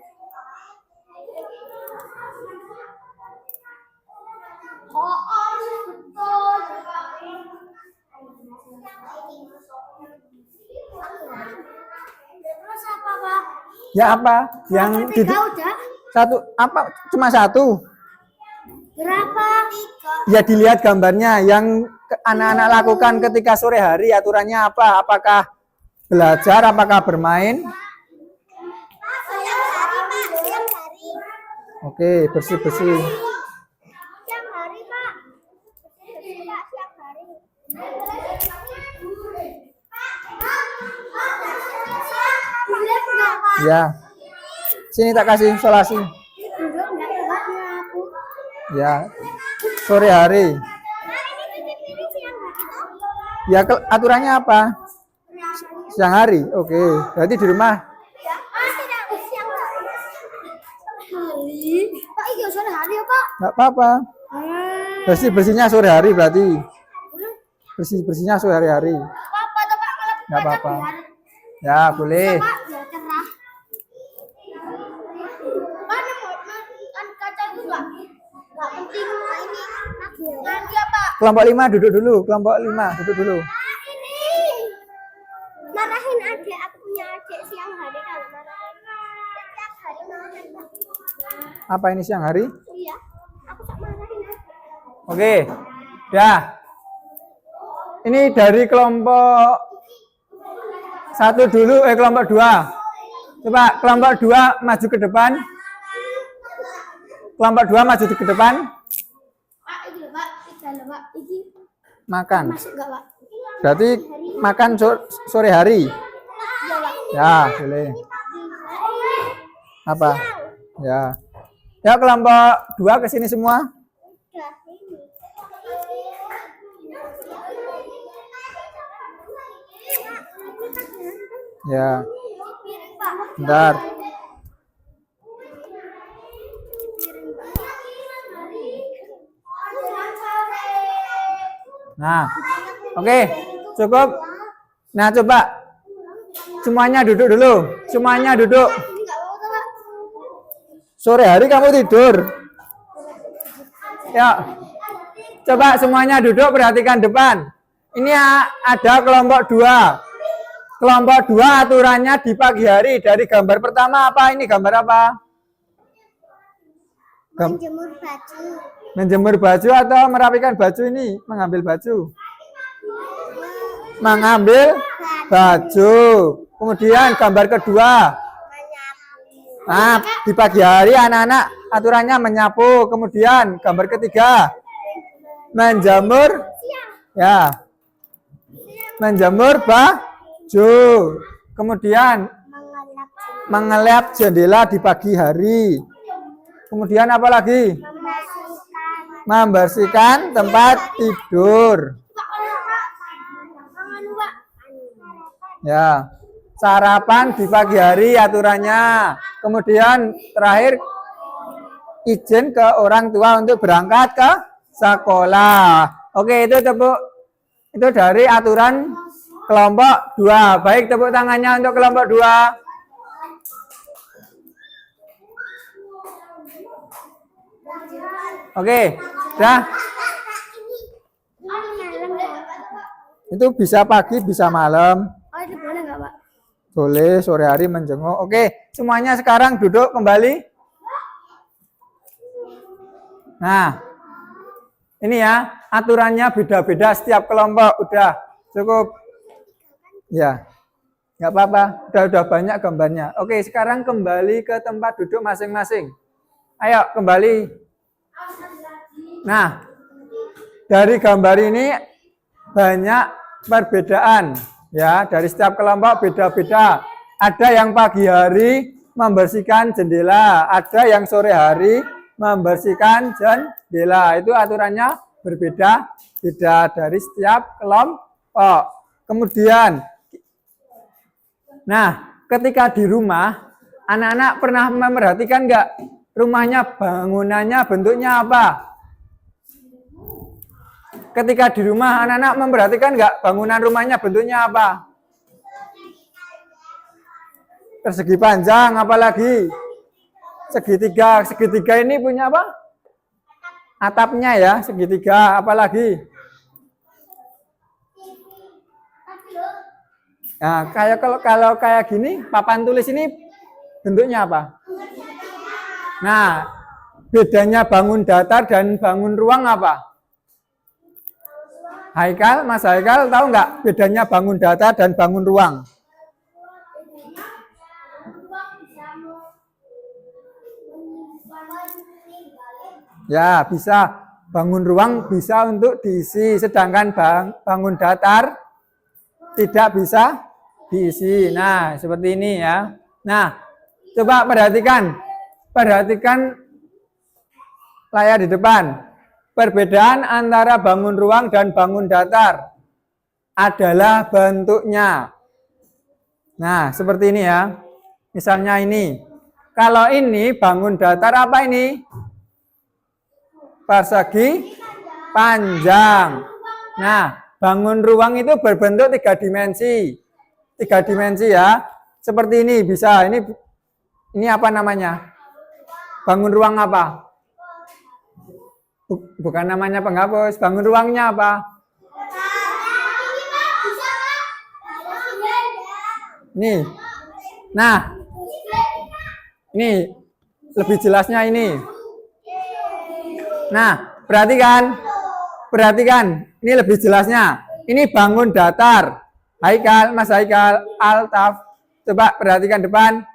[SPEAKER 2] Terus apa, Pak?
[SPEAKER 1] Ya apa? Yang di
[SPEAKER 2] Udah.
[SPEAKER 1] satu apa? Cuma satu.
[SPEAKER 2] Berapa? 3.
[SPEAKER 1] Ya dilihat gambarnya yang anak-anak lakukan ketika sore hari aturannya apa? Apakah belajar, apakah bermain?
[SPEAKER 2] Siang hari, Pak. Siang hari.
[SPEAKER 1] Oke, bersih-bersih.
[SPEAKER 2] Siang hari, Pak. Bersih-bersih, Pak. Siang hari. Boleh enggak, Pak?
[SPEAKER 1] Ya. Sini tak kasih solasi.
[SPEAKER 2] Dulu enggak tempatnya aku.
[SPEAKER 1] Ya. Sore hari.
[SPEAKER 2] Nah, ini siang hari toh?
[SPEAKER 1] Ya aturannya apa? Siang hari. Oke. Berarti di rumah.
[SPEAKER 2] Ya. Tidak siang hari. Pak, iya sore hari ya, Pak.
[SPEAKER 1] Enggak apa-apa. Bersih-bersihnya sore hari berarti. Bersih-bersihnya sore hari.
[SPEAKER 2] Apa tuh, Pak? Kalau
[SPEAKER 1] Enggak apa-apa.
[SPEAKER 2] biar
[SPEAKER 1] Ya, boleh.
[SPEAKER 2] Pak, biar cerah. Kan kaca itu enggak penting. Nah, ini nanti ya, Pak.
[SPEAKER 1] Kelompok 5 duduk dulu. Kelompok 5 duduk dulu.
[SPEAKER 2] Ini marahin adik, aku punya adik siang hari kalau marahin. Siang hari marahin, Pak.
[SPEAKER 1] Apa ini siang hari?
[SPEAKER 2] Iya, aku tak marahin.
[SPEAKER 1] Oke. Ya. Ini dari kelompok 1 dulu, kelompok 2. Coba kelompok 2 maju ke depan. Kelompok 2 maju ke depan.
[SPEAKER 2] Pak, ini loh, Pak. Ini loh, Pak. Ini
[SPEAKER 1] Makan.
[SPEAKER 2] masuk enggak, Pak?
[SPEAKER 1] Berarti makan sore hari.
[SPEAKER 2] Iya, Pak.
[SPEAKER 1] Ya, boleh. Apa? Ya. Ya, kelompok 2 ke sini semua. Ya. Bentar. Nah, oke, cukup. Nah, coba semuanya duduk dulu. Semuanya duduk. Sore hari kamu tidur. Ya. Coba semuanya duduk, perhatikan depan. Ini ada kelompok 2. Kelompok 2 aturannya di pagi hari. Dari gambar pertama apa? Ini gambar apa?
[SPEAKER 2] Menjemur baju.
[SPEAKER 1] Menjemur baju atau merapikan baju ini? Mengambil baju. Mengambil baju. Kemudian gambar kedua. Nah, di pagi hari anak-anak aturannya menyapu. Kemudian gambar ketiga. Menjemur. Ya. Menjemur baju. Kemudian mengelap jendela di pagi hari. Kemudian apa lagi? Membersihkan tempat tidur. Ya, sarapan di pagi hari aturannya. Kemudian terakhir izin ke orang tua untuk berangkat ke sekolah. Oke, itu tepuk. Itu dari aturan kelompok 2. Baik, tepuk tangannya untuk kelompok 2. Oke, dah. Itu bisa pagi, bisa malam.
[SPEAKER 2] Oh, itu boleh nggak, Pak?
[SPEAKER 1] Boleh, sore hari menjenguk. Oke, semuanya sekarang duduk kembali. Nah, ini ya, aturannya beda-beda setiap kelompok. Udah, cukup. Ya, nggak apa-apa. Udah banyak gambarnya. Oke, sekarang kembali ke tempat duduk masing-masing. Ayo, kembali. Nah, dari gambar ini banyak perbedaan. Ya, dari setiap kelompok beda-beda. Ada yang pagi hari membersihkan jendela, ada yang sore hari membersihkan jendela. Itu aturannya berbeda-beda dari setiap kelompok. Kemudian, nah, ketika di rumah, anak-anak pernah memperhatikan nggak rumahnya, bangunannya bentuknya apa? Ketika di rumah, anak-anak memperhatikan nggak bangunan rumahnya bentuknya apa? Persegi panjang, apalagi segitiga. Segitiga ini punya apa? Atapnya ya, segitiga, apalagi? Nah, kalau kayak gini, papan tulis ini bentuknya apa? Nah, bedanya bangun datar dan bangun ruang apa? Haikal, Mas Haikal tahu nggak bedanya bangun datar dan bangun ruang? Ya, bisa. Bangun ruang bisa untuk diisi, sedangkan bangun datar tidak bisa diisi. Nah, seperti ini ya. Nah, coba perhatikan. Perhatikan layar di depan. Perbedaan antara bangun ruang dan bangun datar adalah bentuknya. Nah, seperti ini ya. Misalnya ini. Kalau ini bangun datar apa ini? Persegi panjang. Nah, bangun ruang itu berbentuk 3 dimensi. 3 dimensi ya. Seperti ini bisa. Ini apa namanya? Bangun ruang apa? Bukan namanya penghapus. Bangun ruangnya apa? Nih. Nah. Nih. Lebih jelasnya ini. Nah, perhatikan. Perhatikan. Ini lebih jelasnya. Ini bangun datar. Haikal, Mas Haikal, Altaf. Coba perhatikan depan.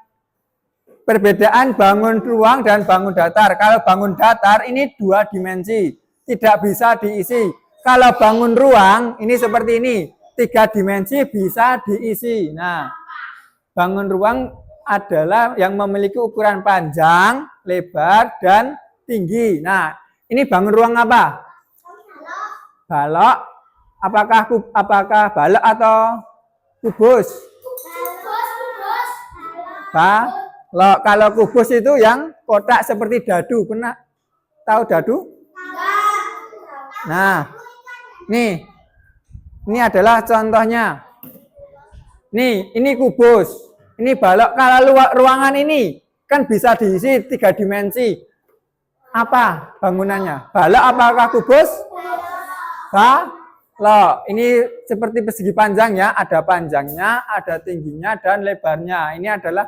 [SPEAKER 1] Perbedaan bangun ruang dan bangun datar. Kalau bangun datar ini 2 dimensi. Tidak bisa diisi. Kalau bangun ruang ini seperti ini. 3 dimensi bisa diisi. Nah, bangun ruang adalah yang memiliki ukuran panjang, lebar, dan tinggi. Nah, ini bangun ruang apa? Balok. Apakah balok atau kubus? Kalau kubus itu yang kotak seperti dadu. Pernah tahu dadu? Nah, nih Ini adalah contohnya. Nih, ini kubus. Ini balok. Kalau ruangan ini kan bisa diisi 3 dimensi. Apa bangunannya? Balok apakah kubus? Balok. Ini seperti persegi panjang ya. Ada panjangnya, ada tingginya, dan lebarnya. Ini adalah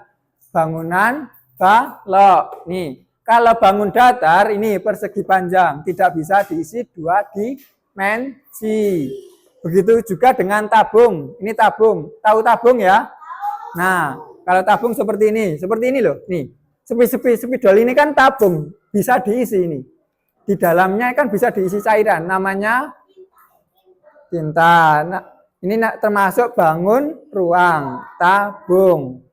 [SPEAKER 1] bangunan balok. Nih, kalau bangun datar ini persegi panjang. Tidak bisa diisi 2 dimensi. Begitu juga dengan tabung. Ini tabung. Tahu tabung ya? Nah, kalau tabung seperti ini loh. Nih, spidol ini kan tabung, bisa diisi ini. Di dalamnya kan bisa diisi cairan, namanya tinta. Nah, ini termasuk bangun ruang, tabung.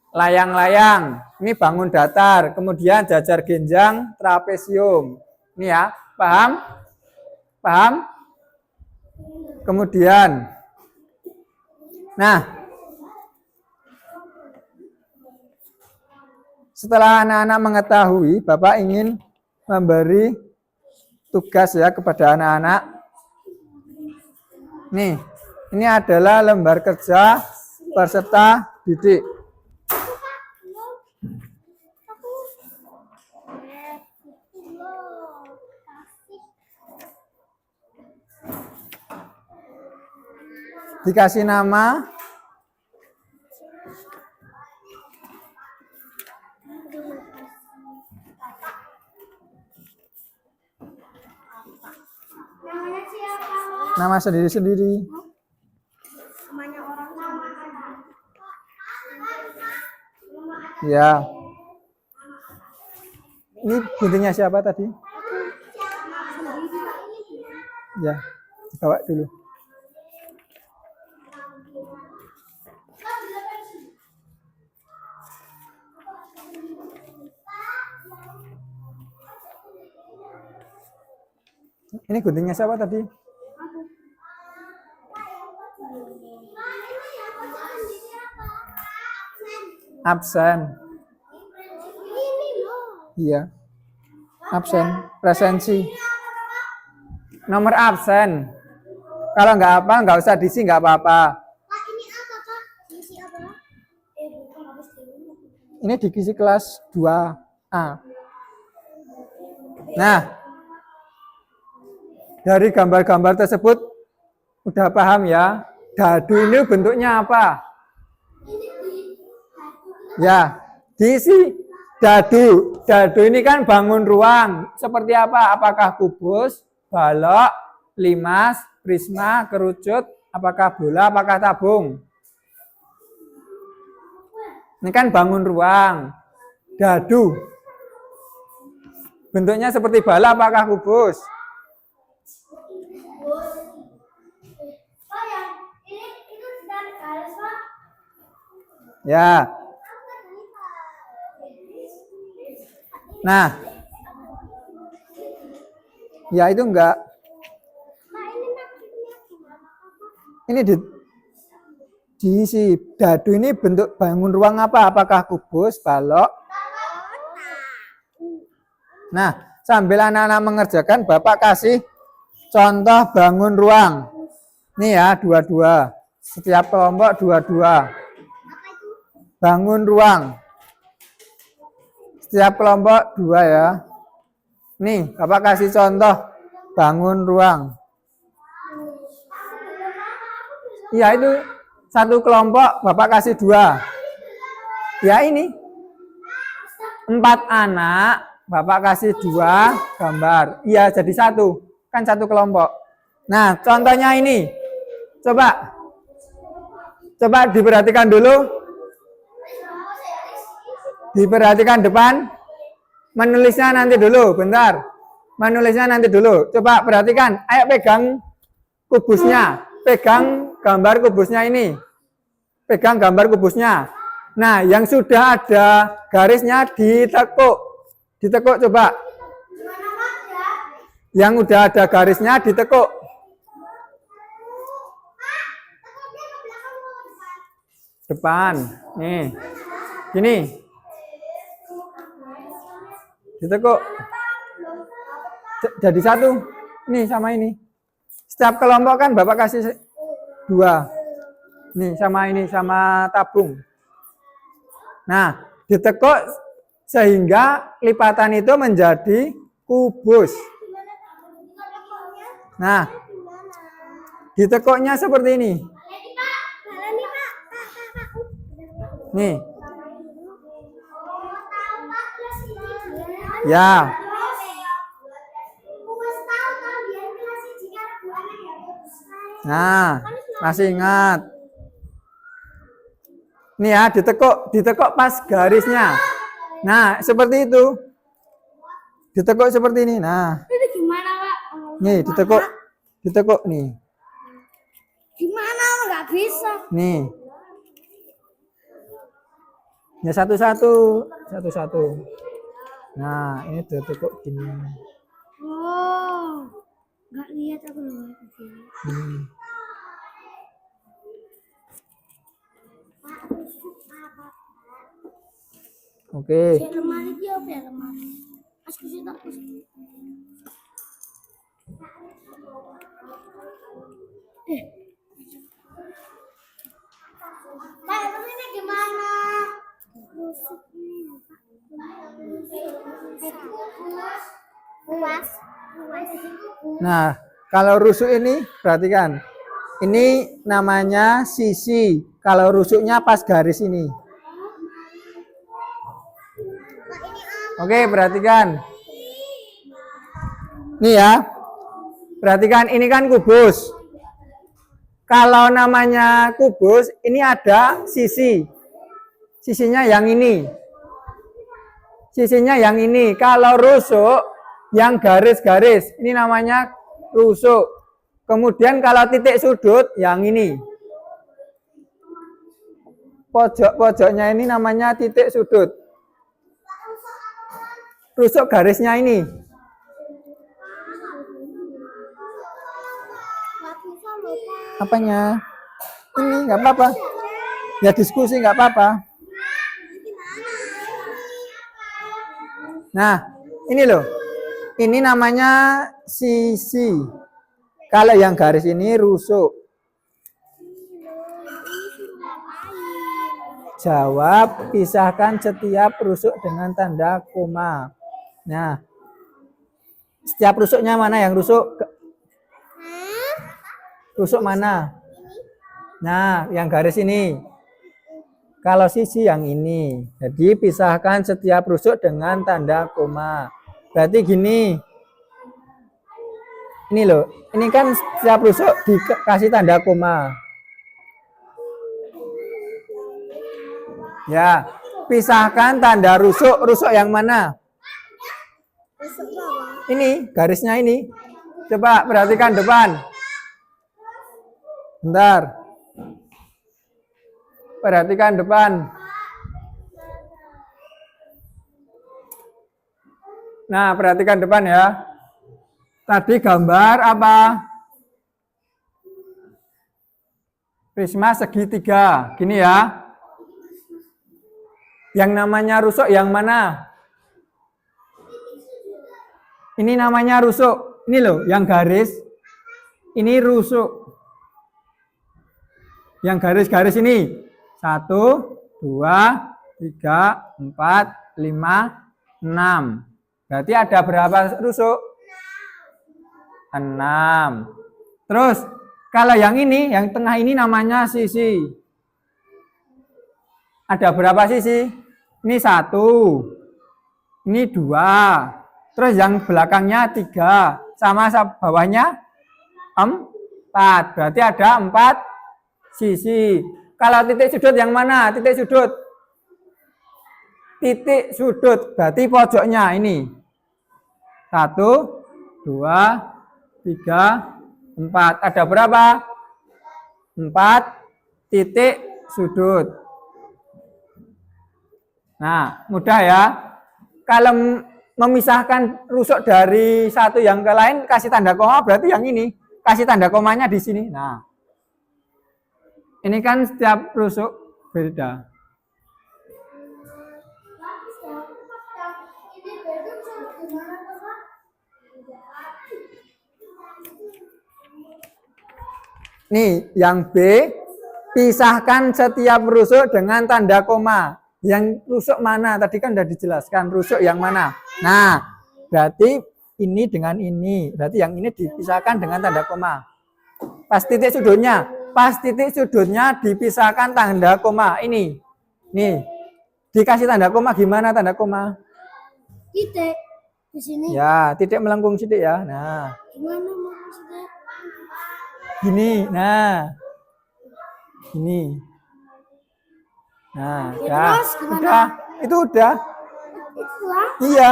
[SPEAKER 1] Layang-layang, ini bangun datar. Kemudian jajar genjang, trapesium. Ini ya, paham? Paham? Kemudian, nah, setelah anak-anak mengetahui, Bapak ingin memberi tugas ya kepada anak-anak. Nih, ini adalah lembar kerja peserta didik. Dikasih nama, nama sendiri-sendiri.
[SPEAKER 2] Namanya orang
[SPEAKER 1] Ya. Ini guntingnya siapa tadi? Ya, dibawa dulu. Ini guntingnya siapa tadi? Absen. Iya. Absen. Presensi. Nomor absen. Kalau nggak apa, nggak usah diisi, nggak apa-apa.
[SPEAKER 2] ini apa, Pak? Isi apa? Bukan habis ini.
[SPEAKER 1] Ini diisi kelas 2A. Nah, dari gambar-gambar tersebut udah paham ya. Dadu ini bentuknya apa? Ya, diisi dadu. Dadu ini kan bangun ruang. Seperti apa? Apakah kubus, balok, limas, prisma, kerucut, apakah bola, apakah tabung? Ini kan bangun ruang. Dadu. Bentuknya seperti bala, apakah kubus? Ya. Nah. Ya itu enggak. Ini diisi. Dadu ini bentuk bangun ruang apa? Apakah kubus, balok? Nah, sambil anak-anak mengerjakan, Bapak kasih contoh bangun ruang. Nih ya, 22. Setiap kelompok 22. Bangun ruang. Setiap kelompok 2 ya. Nih, Bapak kasih contoh bangun ruang. Iya, itu satu kelompok Bapak kasih 2. Ya ini. 4 anak, Bapak kasih 2 gambar. Iya, jadi 1. Kan satu kelompok. Nah, contohnya ini. Coba diperhatikan dulu. Diperhatikan depan. Menulisnya nanti dulu, bentar. Menulisnya nanti dulu. Coba perhatikan. Ayo pegang kubusnya. Pegang gambar kubusnya ini. Pegang gambar kubusnya. Nah, yang sudah ada garisnya ditekuk. Ditekuk coba. Yang udah ada garisnya ditekuk. Depan. Nih. Gini. Ditekuk. Jadi 1. Nih sama ini. Setiap kelompok kan Bapak kasih 2. Nih sama ini sama tabung. Nah, ditekuk sehingga lipatan itu menjadi kubus. Nah, ditekuknya seperti ini. Nih. Ya. Nah, masih ingat. Nih ya, ditekuk pas garisnya. Nah, seperti itu. Ditekuk seperti ini. Nah.
[SPEAKER 2] Itu gimana, Pak?
[SPEAKER 1] Nih, ditekuk nih.
[SPEAKER 2] Gimana? Nggak bisa.
[SPEAKER 1] Nih. Ya satu-satu. Nah, ini ditekuk gini.
[SPEAKER 2] Oh, nggak lihat aku loh.
[SPEAKER 1] Oke.
[SPEAKER 2] Lemari dia apa ya lemari? Aku sih tak. Pak, ini gimana? Puas.
[SPEAKER 1] Nah, kalau rusuk ini perhatikan. Ini namanya sisi. Kalau rusuknya pas garis ini. Oke, perhatikan. Nih ya. Perhatikan, ini kan kubus. Kalau namanya kubus, ini ada sisi. Sisinya yang ini. Sisinya yang ini. Kalau rusuk, yang garis-garis. Ini namanya rusuk. Kemudian kalau titik sudut, yang ini. Pojok-pojoknya ini namanya titik sudut. Rusuk garisnya ini. Apanya? Ini nggak apa-apa. Ya diskusi nggak apa-apa. Nah, ini loh. Ini namanya sisi. Kalau yang garis ini rusuk. Jawab, pisahkan setiap rusuk dengan tanda koma. Nah, setiap rusuknya mana yang rusuk? Rusuk mana? Nah, yang garis ini. Kalau sisi yang ini. Jadi pisahkan setiap rusuk dengan tanda koma. Berarti gini. Ini loh. Ini kan setiap rusuk dikasih tanda koma. Ya. Pisahkan tanda rusuk. Rusuk yang mana? Ini. Garisnya ini. Coba perhatikan depan. Bentar. Perhatikan depan. Nah, perhatikan depan ya. Tadi gambar apa? Prisma segitiga. Gini ya. Yang namanya rusuk yang mana? Ini namanya rusuk. Ini loh, yang garis. Ini rusuk. Yang garis-garis ini 1, 2, 3, 4, 5, 6. Berarti ada berapa rusuk? 6. Terus kalau yang ini, yang tengah ini namanya sisi. Ada berapa sisi? Ini 1. Ini 2. Terus yang belakangnya 3. Sama bawahnya 4. Berarti ada 4 sisi. Kalau titik sudut yang mana? Titik sudut. Titik sudut. Berarti pojoknya ini. 1, 2, 3, 4. Ada berapa? 4 titik sudut. Nah, mudah ya. Kalau memisahkan rusuk dari satu yang ke lain, kasih tanda koma, berarti yang ini. Kasih tanda komanya di sini. Nah. Ini kan setiap rusuk beda. Nih, yang B, pisahkan setiap rusuk dengan tanda koma. Yang rusuk mana? Tadi kan sudah dijelaskan. Rusuk yang mana? Nah, berarti ini dengan ini. Berarti yang ini dipisahkan dengan tanda koma. Pas titik sudutnya. Pas titik sudutnya dipisahkan tanda koma. Ini. Nih. Dikasih tanda koma gimana tanda koma?
[SPEAKER 2] Titik. Di sini.
[SPEAKER 1] Ya, titik melengkung sidik ya. Nah.
[SPEAKER 2] Gimana maksudnya?
[SPEAKER 1] Gini. Nah. Ini. Nah,
[SPEAKER 2] Ya,
[SPEAKER 1] udah.
[SPEAKER 2] terus gimana?
[SPEAKER 1] Udah. Itu udah.
[SPEAKER 2] Itulah.
[SPEAKER 1] Iya.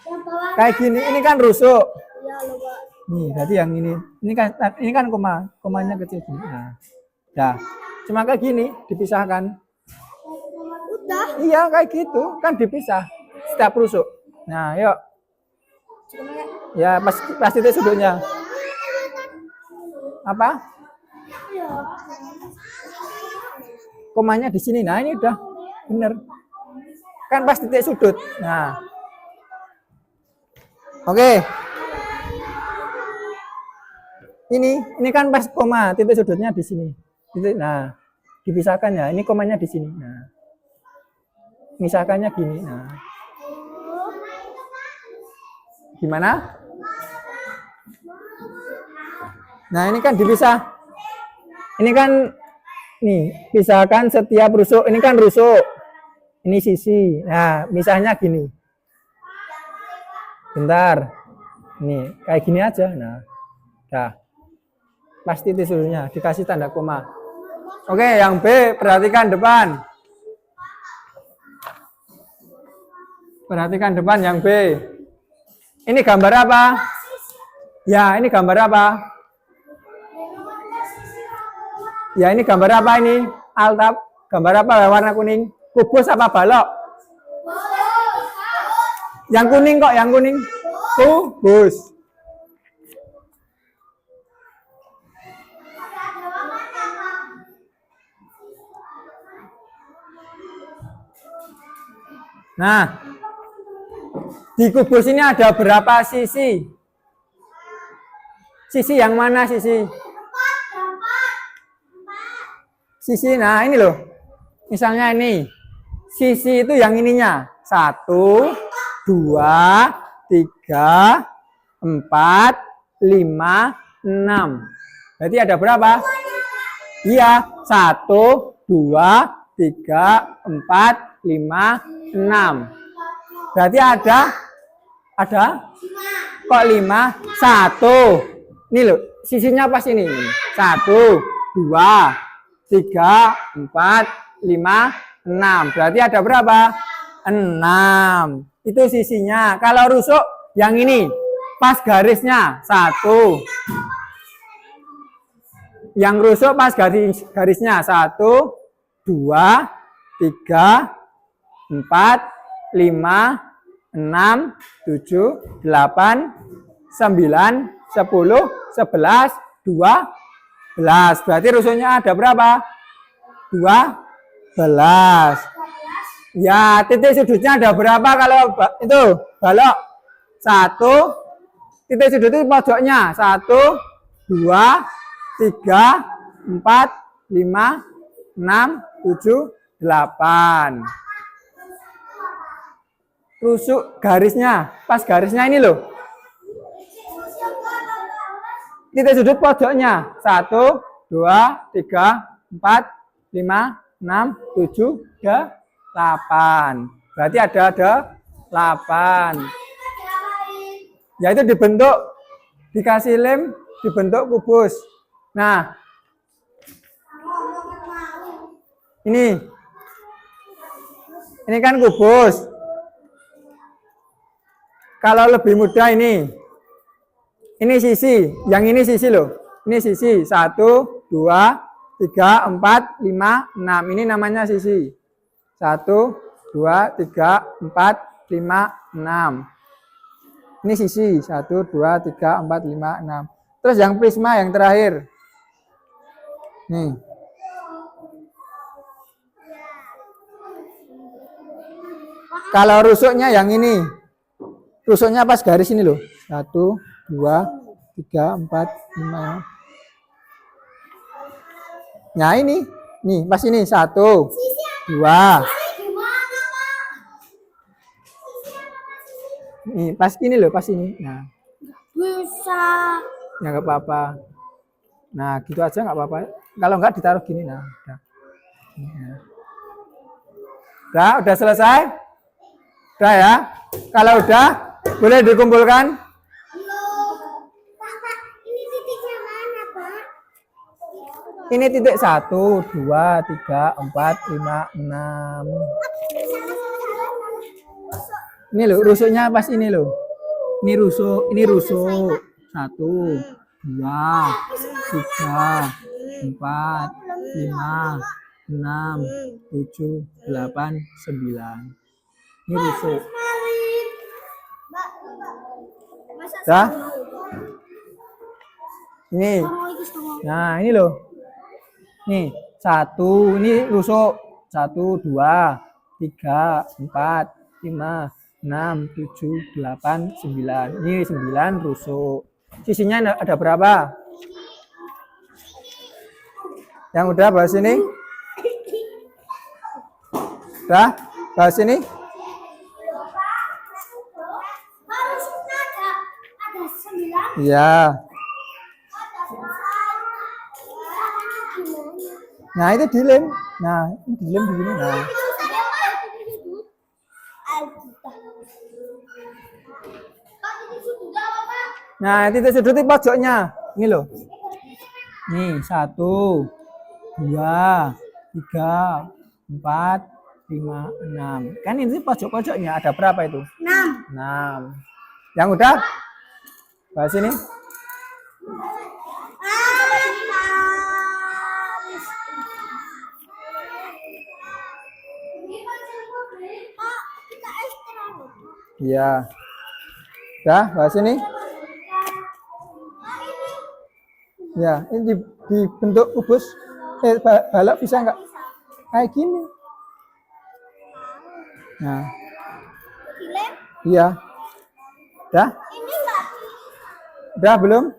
[SPEAKER 2] Yang bawah.
[SPEAKER 1] Kayak gini. Ini kan rusuk.
[SPEAKER 2] Ya, lupa.
[SPEAKER 1] Nih, berarti yang ini. Ini kan koma. Komanya kecil gini. Nah. Dah. Cuma kayak gini dipisahkan.
[SPEAKER 2] Udah.
[SPEAKER 1] Iya, kayak gitu. Kan dipisah setiap rusuk. Nah, yuk. Ya, pas titik sudutnya. Apa? Komanya di sini. Nah, ini udah bener. Kan pas titik sudut. Nah. Oke. Ini kan pas koma, titik sudutnya di sini. Titik. Nah, dipisahkan ya. Ini komanya di sini. Nah. Misalkannya gini. Nah. Gimana? Nah, ini kan dipisah. Ini kan nih, pisahkan setiap rusuk. Ini kan rusuk. Ini sisi. Nah, misalnya gini. Bentar. Nih, kayak gini aja. Nah. Dah. Pas titik sudutnya dikasih tanda koma. Oke, yang B perhatikan depan. Perhatikan depan yang B. Ini gambar apa? Ya, ini gambar apa? Ya, ini gambar apa ini? Altab. Gambar apa warna kuning? Kubus apa balok? Yang kuning kok, yang kuning. Kubus. Nah, di kubus ini ada berapa sisi? Sisi yang mana sisi? Sisi, nah ini loh. Misalnya ini. Sisi itu yang ininya. 1, 2, 3, 4, 5, 6. Berarti ada berapa? Iya, 1, 2, 3, 4, 5, 6. Berarti ada kok 5? 1. Ini loh, sisinya pas ini. 1, 2, 3, 4, 5, 6. Berarti ada berapa? 6. Itu sisinya. Kalau rusuk yang ini pas garisnya 1. Yang rusuk pas garisnya 1, 2, 3, 4, 5, 6, 7, 8, 9, 10, 11, 12. Berarti rusuknya ada berapa? 12. Ya, titik sudutnya ada berapa kalau itu balok? 1. Titik sudut itu pojoknya 1, 2, 3, 4, 5, 6, 7, 8. Rusuk garisnya, pas garisnya ini loh. Titik sudut pojoknya 1, 2, 3, 4, 5, 6, 7, 8. Berarti ada 8. Ya itu dibentuk, dikasih lem, dibentuk kubus. Nah, ini kan kubus. Kalau lebih mudah ini sisi, yang ini sisi loh. Ini sisi 1, 2, 3, 4, 5, 6. Ini namanya sisi. 1, 2, 3, 4, 5, 6. Ini sisi 1, 2, 3, 4, 5, 6. Terus yang prisma yang terakhir. Nih. Kalau rusuknya yang ini. Rusuknya pas garis ini loh. 1, 2, 3, 4, 5. Nah ini, nih pas ini 1, 2.
[SPEAKER 2] Gimana, Pak?
[SPEAKER 1] Nih pas ini loh, pas ini. Nah,
[SPEAKER 2] Bisa.
[SPEAKER 1] ya nggak apa-apa. Nah gitu aja nggak apa-apa. Kalau nggak ditaruh gini, nah. Udah selesai? Udah ya? Kalau udah, boleh dikumpulkan?
[SPEAKER 2] Pak, ini titiknya mana, Pak?
[SPEAKER 1] Ini titik 1, 2, 3, 4, 5, 6. Ini loh, rusuknya pas ini loh. Ini rusuk. 1, 2, 3, 4, 5, 6, 7, 8, 9. Ini rusuk. Dah? Ini. Nah, ini loh. Nih, 1, ini rusuk. 1, 2, 3, 4, 5, 6, 7, 8, 9. Ini 9 rusuk. Sisinya ada berapa? Yang udah bahas ini? Udah? Bahas ini?
[SPEAKER 2] Harusnya ada 9.
[SPEAKER 1] Iya. Nah, itu dilem. Nah, ini dilem begini. Nah. Nah, titik sudut di pojoknya. Ini loh. Nih, 1, 2, 3, 4, 5, 6. Kan ini pojok-pojoknya ada berapa itu?
[SPEAKER 2] 6.
[SPEAKER 1] 6. Yang udah? Bahas ini. Iya. Udah, bahas ini. Ya, ini dibentuk kubus. Balok bisa nggak? Kayak gini. Nah. Iya. Udah?
[SPEAKER 2] Ini enggak.
[SPEAKER 1] Udah belum?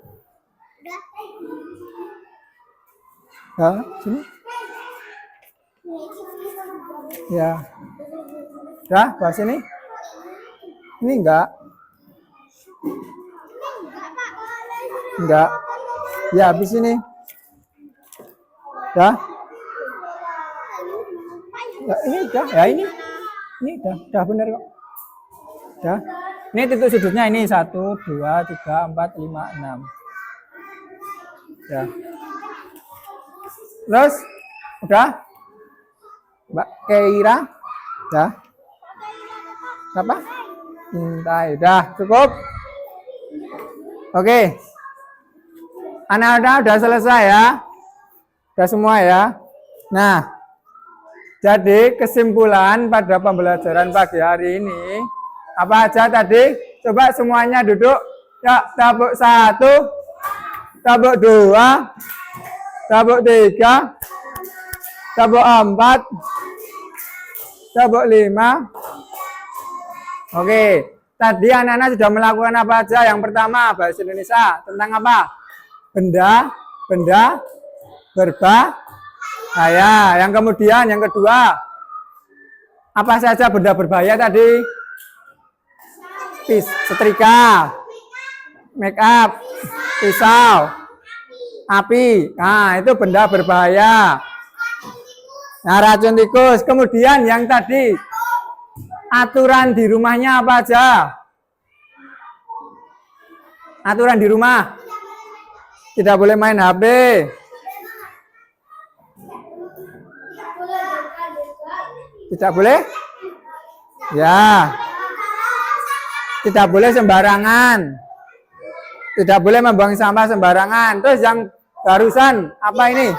[SPEAKER 2] Udah.
[SPEAKER 1] Ya, sini. Ya. Udah, bahas ini. Ini enggak? Enggak. Ya, habis ini. Udah? Ya, ini udah. Ya, ini. Ini udah benar kok. Udah. Ini titik sudutnya ini 1, 2, 3, 4, 5, 6. Ya. Terus? Udah? Mbak Keira? Udah? Apa? Intai. Udah, cukup? Oke. Anak-anak udah selesai ya? Udah semua ya? Nah, jadi kesimpulan pada pembelajaran pagi hari ini, apa aja tadi? Coba semuanya duduk. Ya, tabuk 1, tabuk 2, tabuk 3, tabuk 4, tabuk 5. Oke, tadi anak-anak sudah melakukan apa aja? Yang pertama, bahasa Indonesia. Tentang apa? Benda berbahaya. Yang kemudian, yang kedua, apa saja benda berbahaya tadi? Setrika, make up, pisau, api. Nah, itu benda berbahaya. Nah, racun tikus. Kemudian yang tadi, aturan di rumahnya apa aja? Aturan di rumah. Tidak boleh main HP. Tidak boleh? Ya. Tidak boleh sembarangan. Tidak boleh membuang sampah sembarangan. Terus yang barusan apa ini?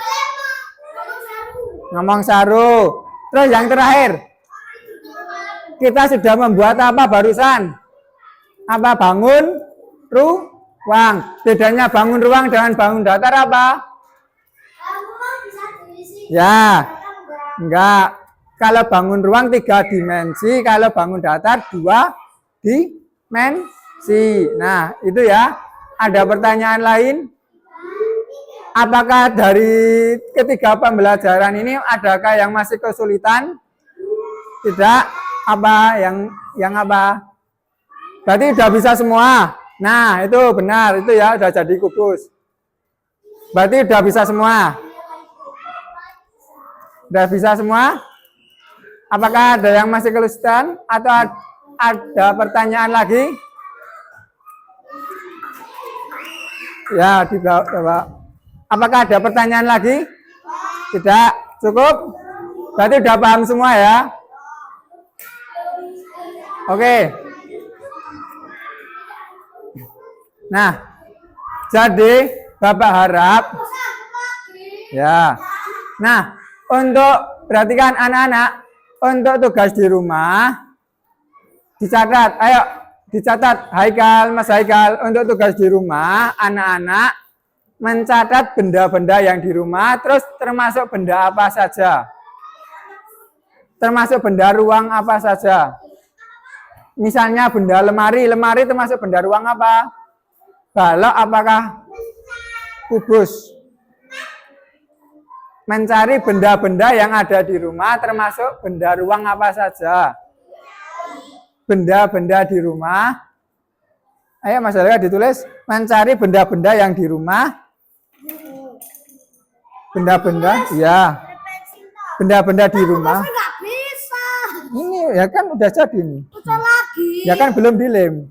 [SPEAKER 1] Ngomong saru. Terus yang terakhir, kita sudah membuat apa barusan? Apa? Bangun ruang. Bedanya bangun ruang dengan bangun datar apa? Ya, enggak. Kalau bangun ruang 3 dimensi, kalau bangun datar 2 dimensi. Nah, itu ya. Ada pertanyaan lain? Apakah dari ketiga pembelajaran ini adakah yang masih kesulitan? Tidak. Apa yang apa? Berarti udah bisa semua. Nah, itu benar, itu ya udah jadi kubus. Berarti udah bisa semua. Udah bisa semua? Apakah ada yang masih kesulitan atau ada pertanyaan lagi? Ya, di bawah. Apakah ada pertanyaan lagi? Tidak, cukup? Berarti udah paham semua ya? Oke. Nah, jadi Bapak harap ya. Nah, untuk perhatikan anak-anak, untuk tugas di rumah dicatat. Ayo dicatat, Haikal, Mas Haikal, untuk tugas di rumah anak-anak mencatat benda-benda yang di rumah, terus termasuk benda apa saja. Termasuk benda ruang apa saja. Misalnya benda lemari, lemari termasuk benda ruang apa? Balok apakah kubus? Mencari benda-benda yang ada di rumah termasuk benda ruang apa saja. Benda-benda di rumah. Ayo Mas Haikal ditulis, mencari benda-benda yang di rumah. Benda-benda, ya. Benda-benda di rumah.
[SPEAKER 2] Nggak bisa.
[SPEAKER 1] Ini ya kan udah jadi nih.
[SPEAKER 2] Udah lagi.
[SPEAKER 1] Ya kan belum dilem.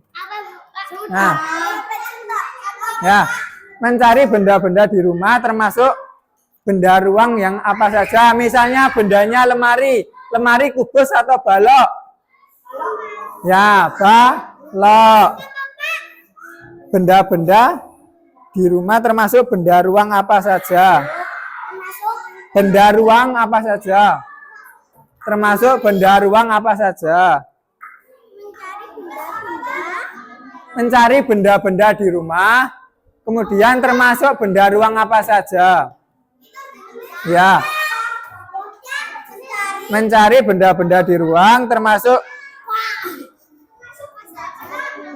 [SPEAKER 1] Nah, ya. Mencari benda-benda di rumah termasuk benda ruang yang apa saja. Misalnya bendanya lemari. Lemari kubus atau balok? Ya, balok. Benda-benda di rumah termasuk benda ruang apa saja? Benda ruang apa saja? Termasuk benda ruang apa saja? Mencari benda-benda di rumah, kemudian termasuk benda ruang apa saja? Ya. Mencari benda-benda di ruang termasuk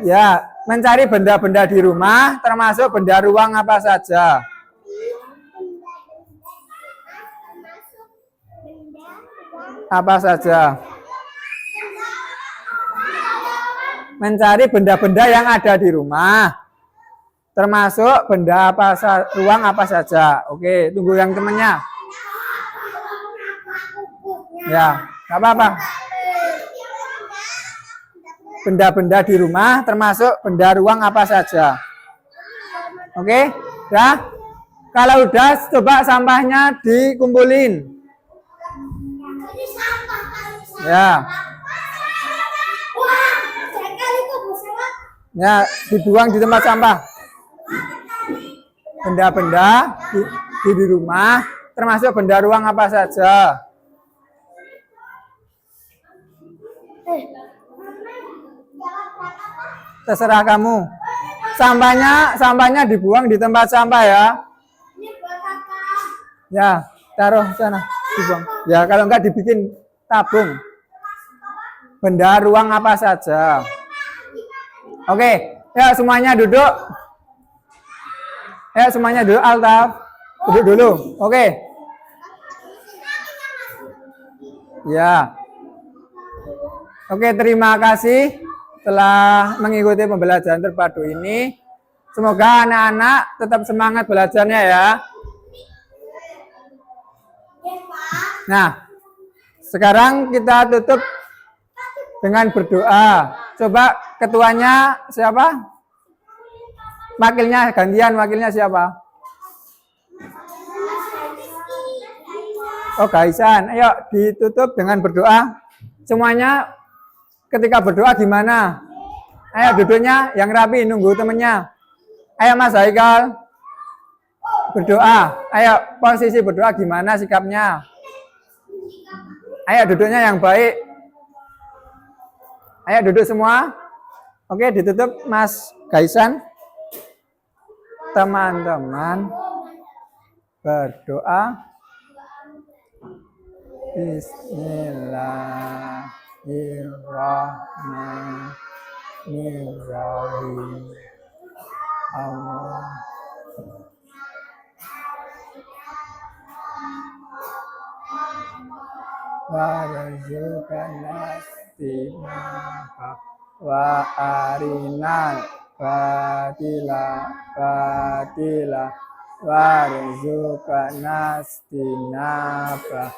[SPEAKER 1] ya, mencari benda-benda di rumah termasuk benda ruang apa saja? Apa saja? Mencari benda-benda yang ada di rumah termasuk benda apa ruang apa saja. Oke, tunggu yang temannya. Ya, nggak apa-apa. Benda-benda di rumah termasuk benda ruang apa saja. Oke, ya. Kalau udah, coba sampahnya dikumpulin. Ya. Ya, dibuang di tempat sampah. Benda-benda di rumah termasuk benda ruang apa saja. Terserah kamu. Sampahnya dibuang di tempat sampah ya. Ya, taruh sana, dibuang. Ya, kalau enggak dibikin tabung. Benda ruang apa saja. Oke, ya semuanya duduk. Ya semuanya duduk, Altaf. Duduk dulu. Oke. Ya. Oke, terima kasih telah mengikuti pembelajaran terpadu ini. Semoga anak-anak tetap semangat belajarnya ya. Nah, sekarang kita tutup dengan berdoa. Coba ketuanya siapa? Wakilnya gantian, wakilnya siapa? Oh, Gaisan. Ayo ditutup dengan berdoa. Semuanya ketika berdoa gimana? Ayo duduknya yang rapi, nunggu temennya. Ayo Mas Haikal. Berdoa. Ayo posisi berdoa gimana sikapnya? Ayo duduknya yang baik. Ayo duduk semua. Oke, ditutup Mas Gaisan. Teman-teman berdoa. Bismillahirrahmanirrahim. Allah. warzuqna istinaba wa arinal batila warzuqna istinaba.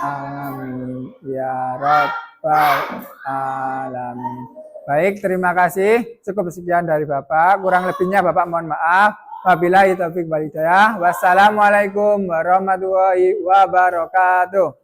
[SPEAKER 1] Amin ya rabbal alamin. Baik, terima kasih. Cukup sekian dari Bapak. Kurang lebihnya Bapak mohon maaf. Wabillahi taufiq wal hidayah. Wassalamualaikum warahmatullahi wabarakatuh.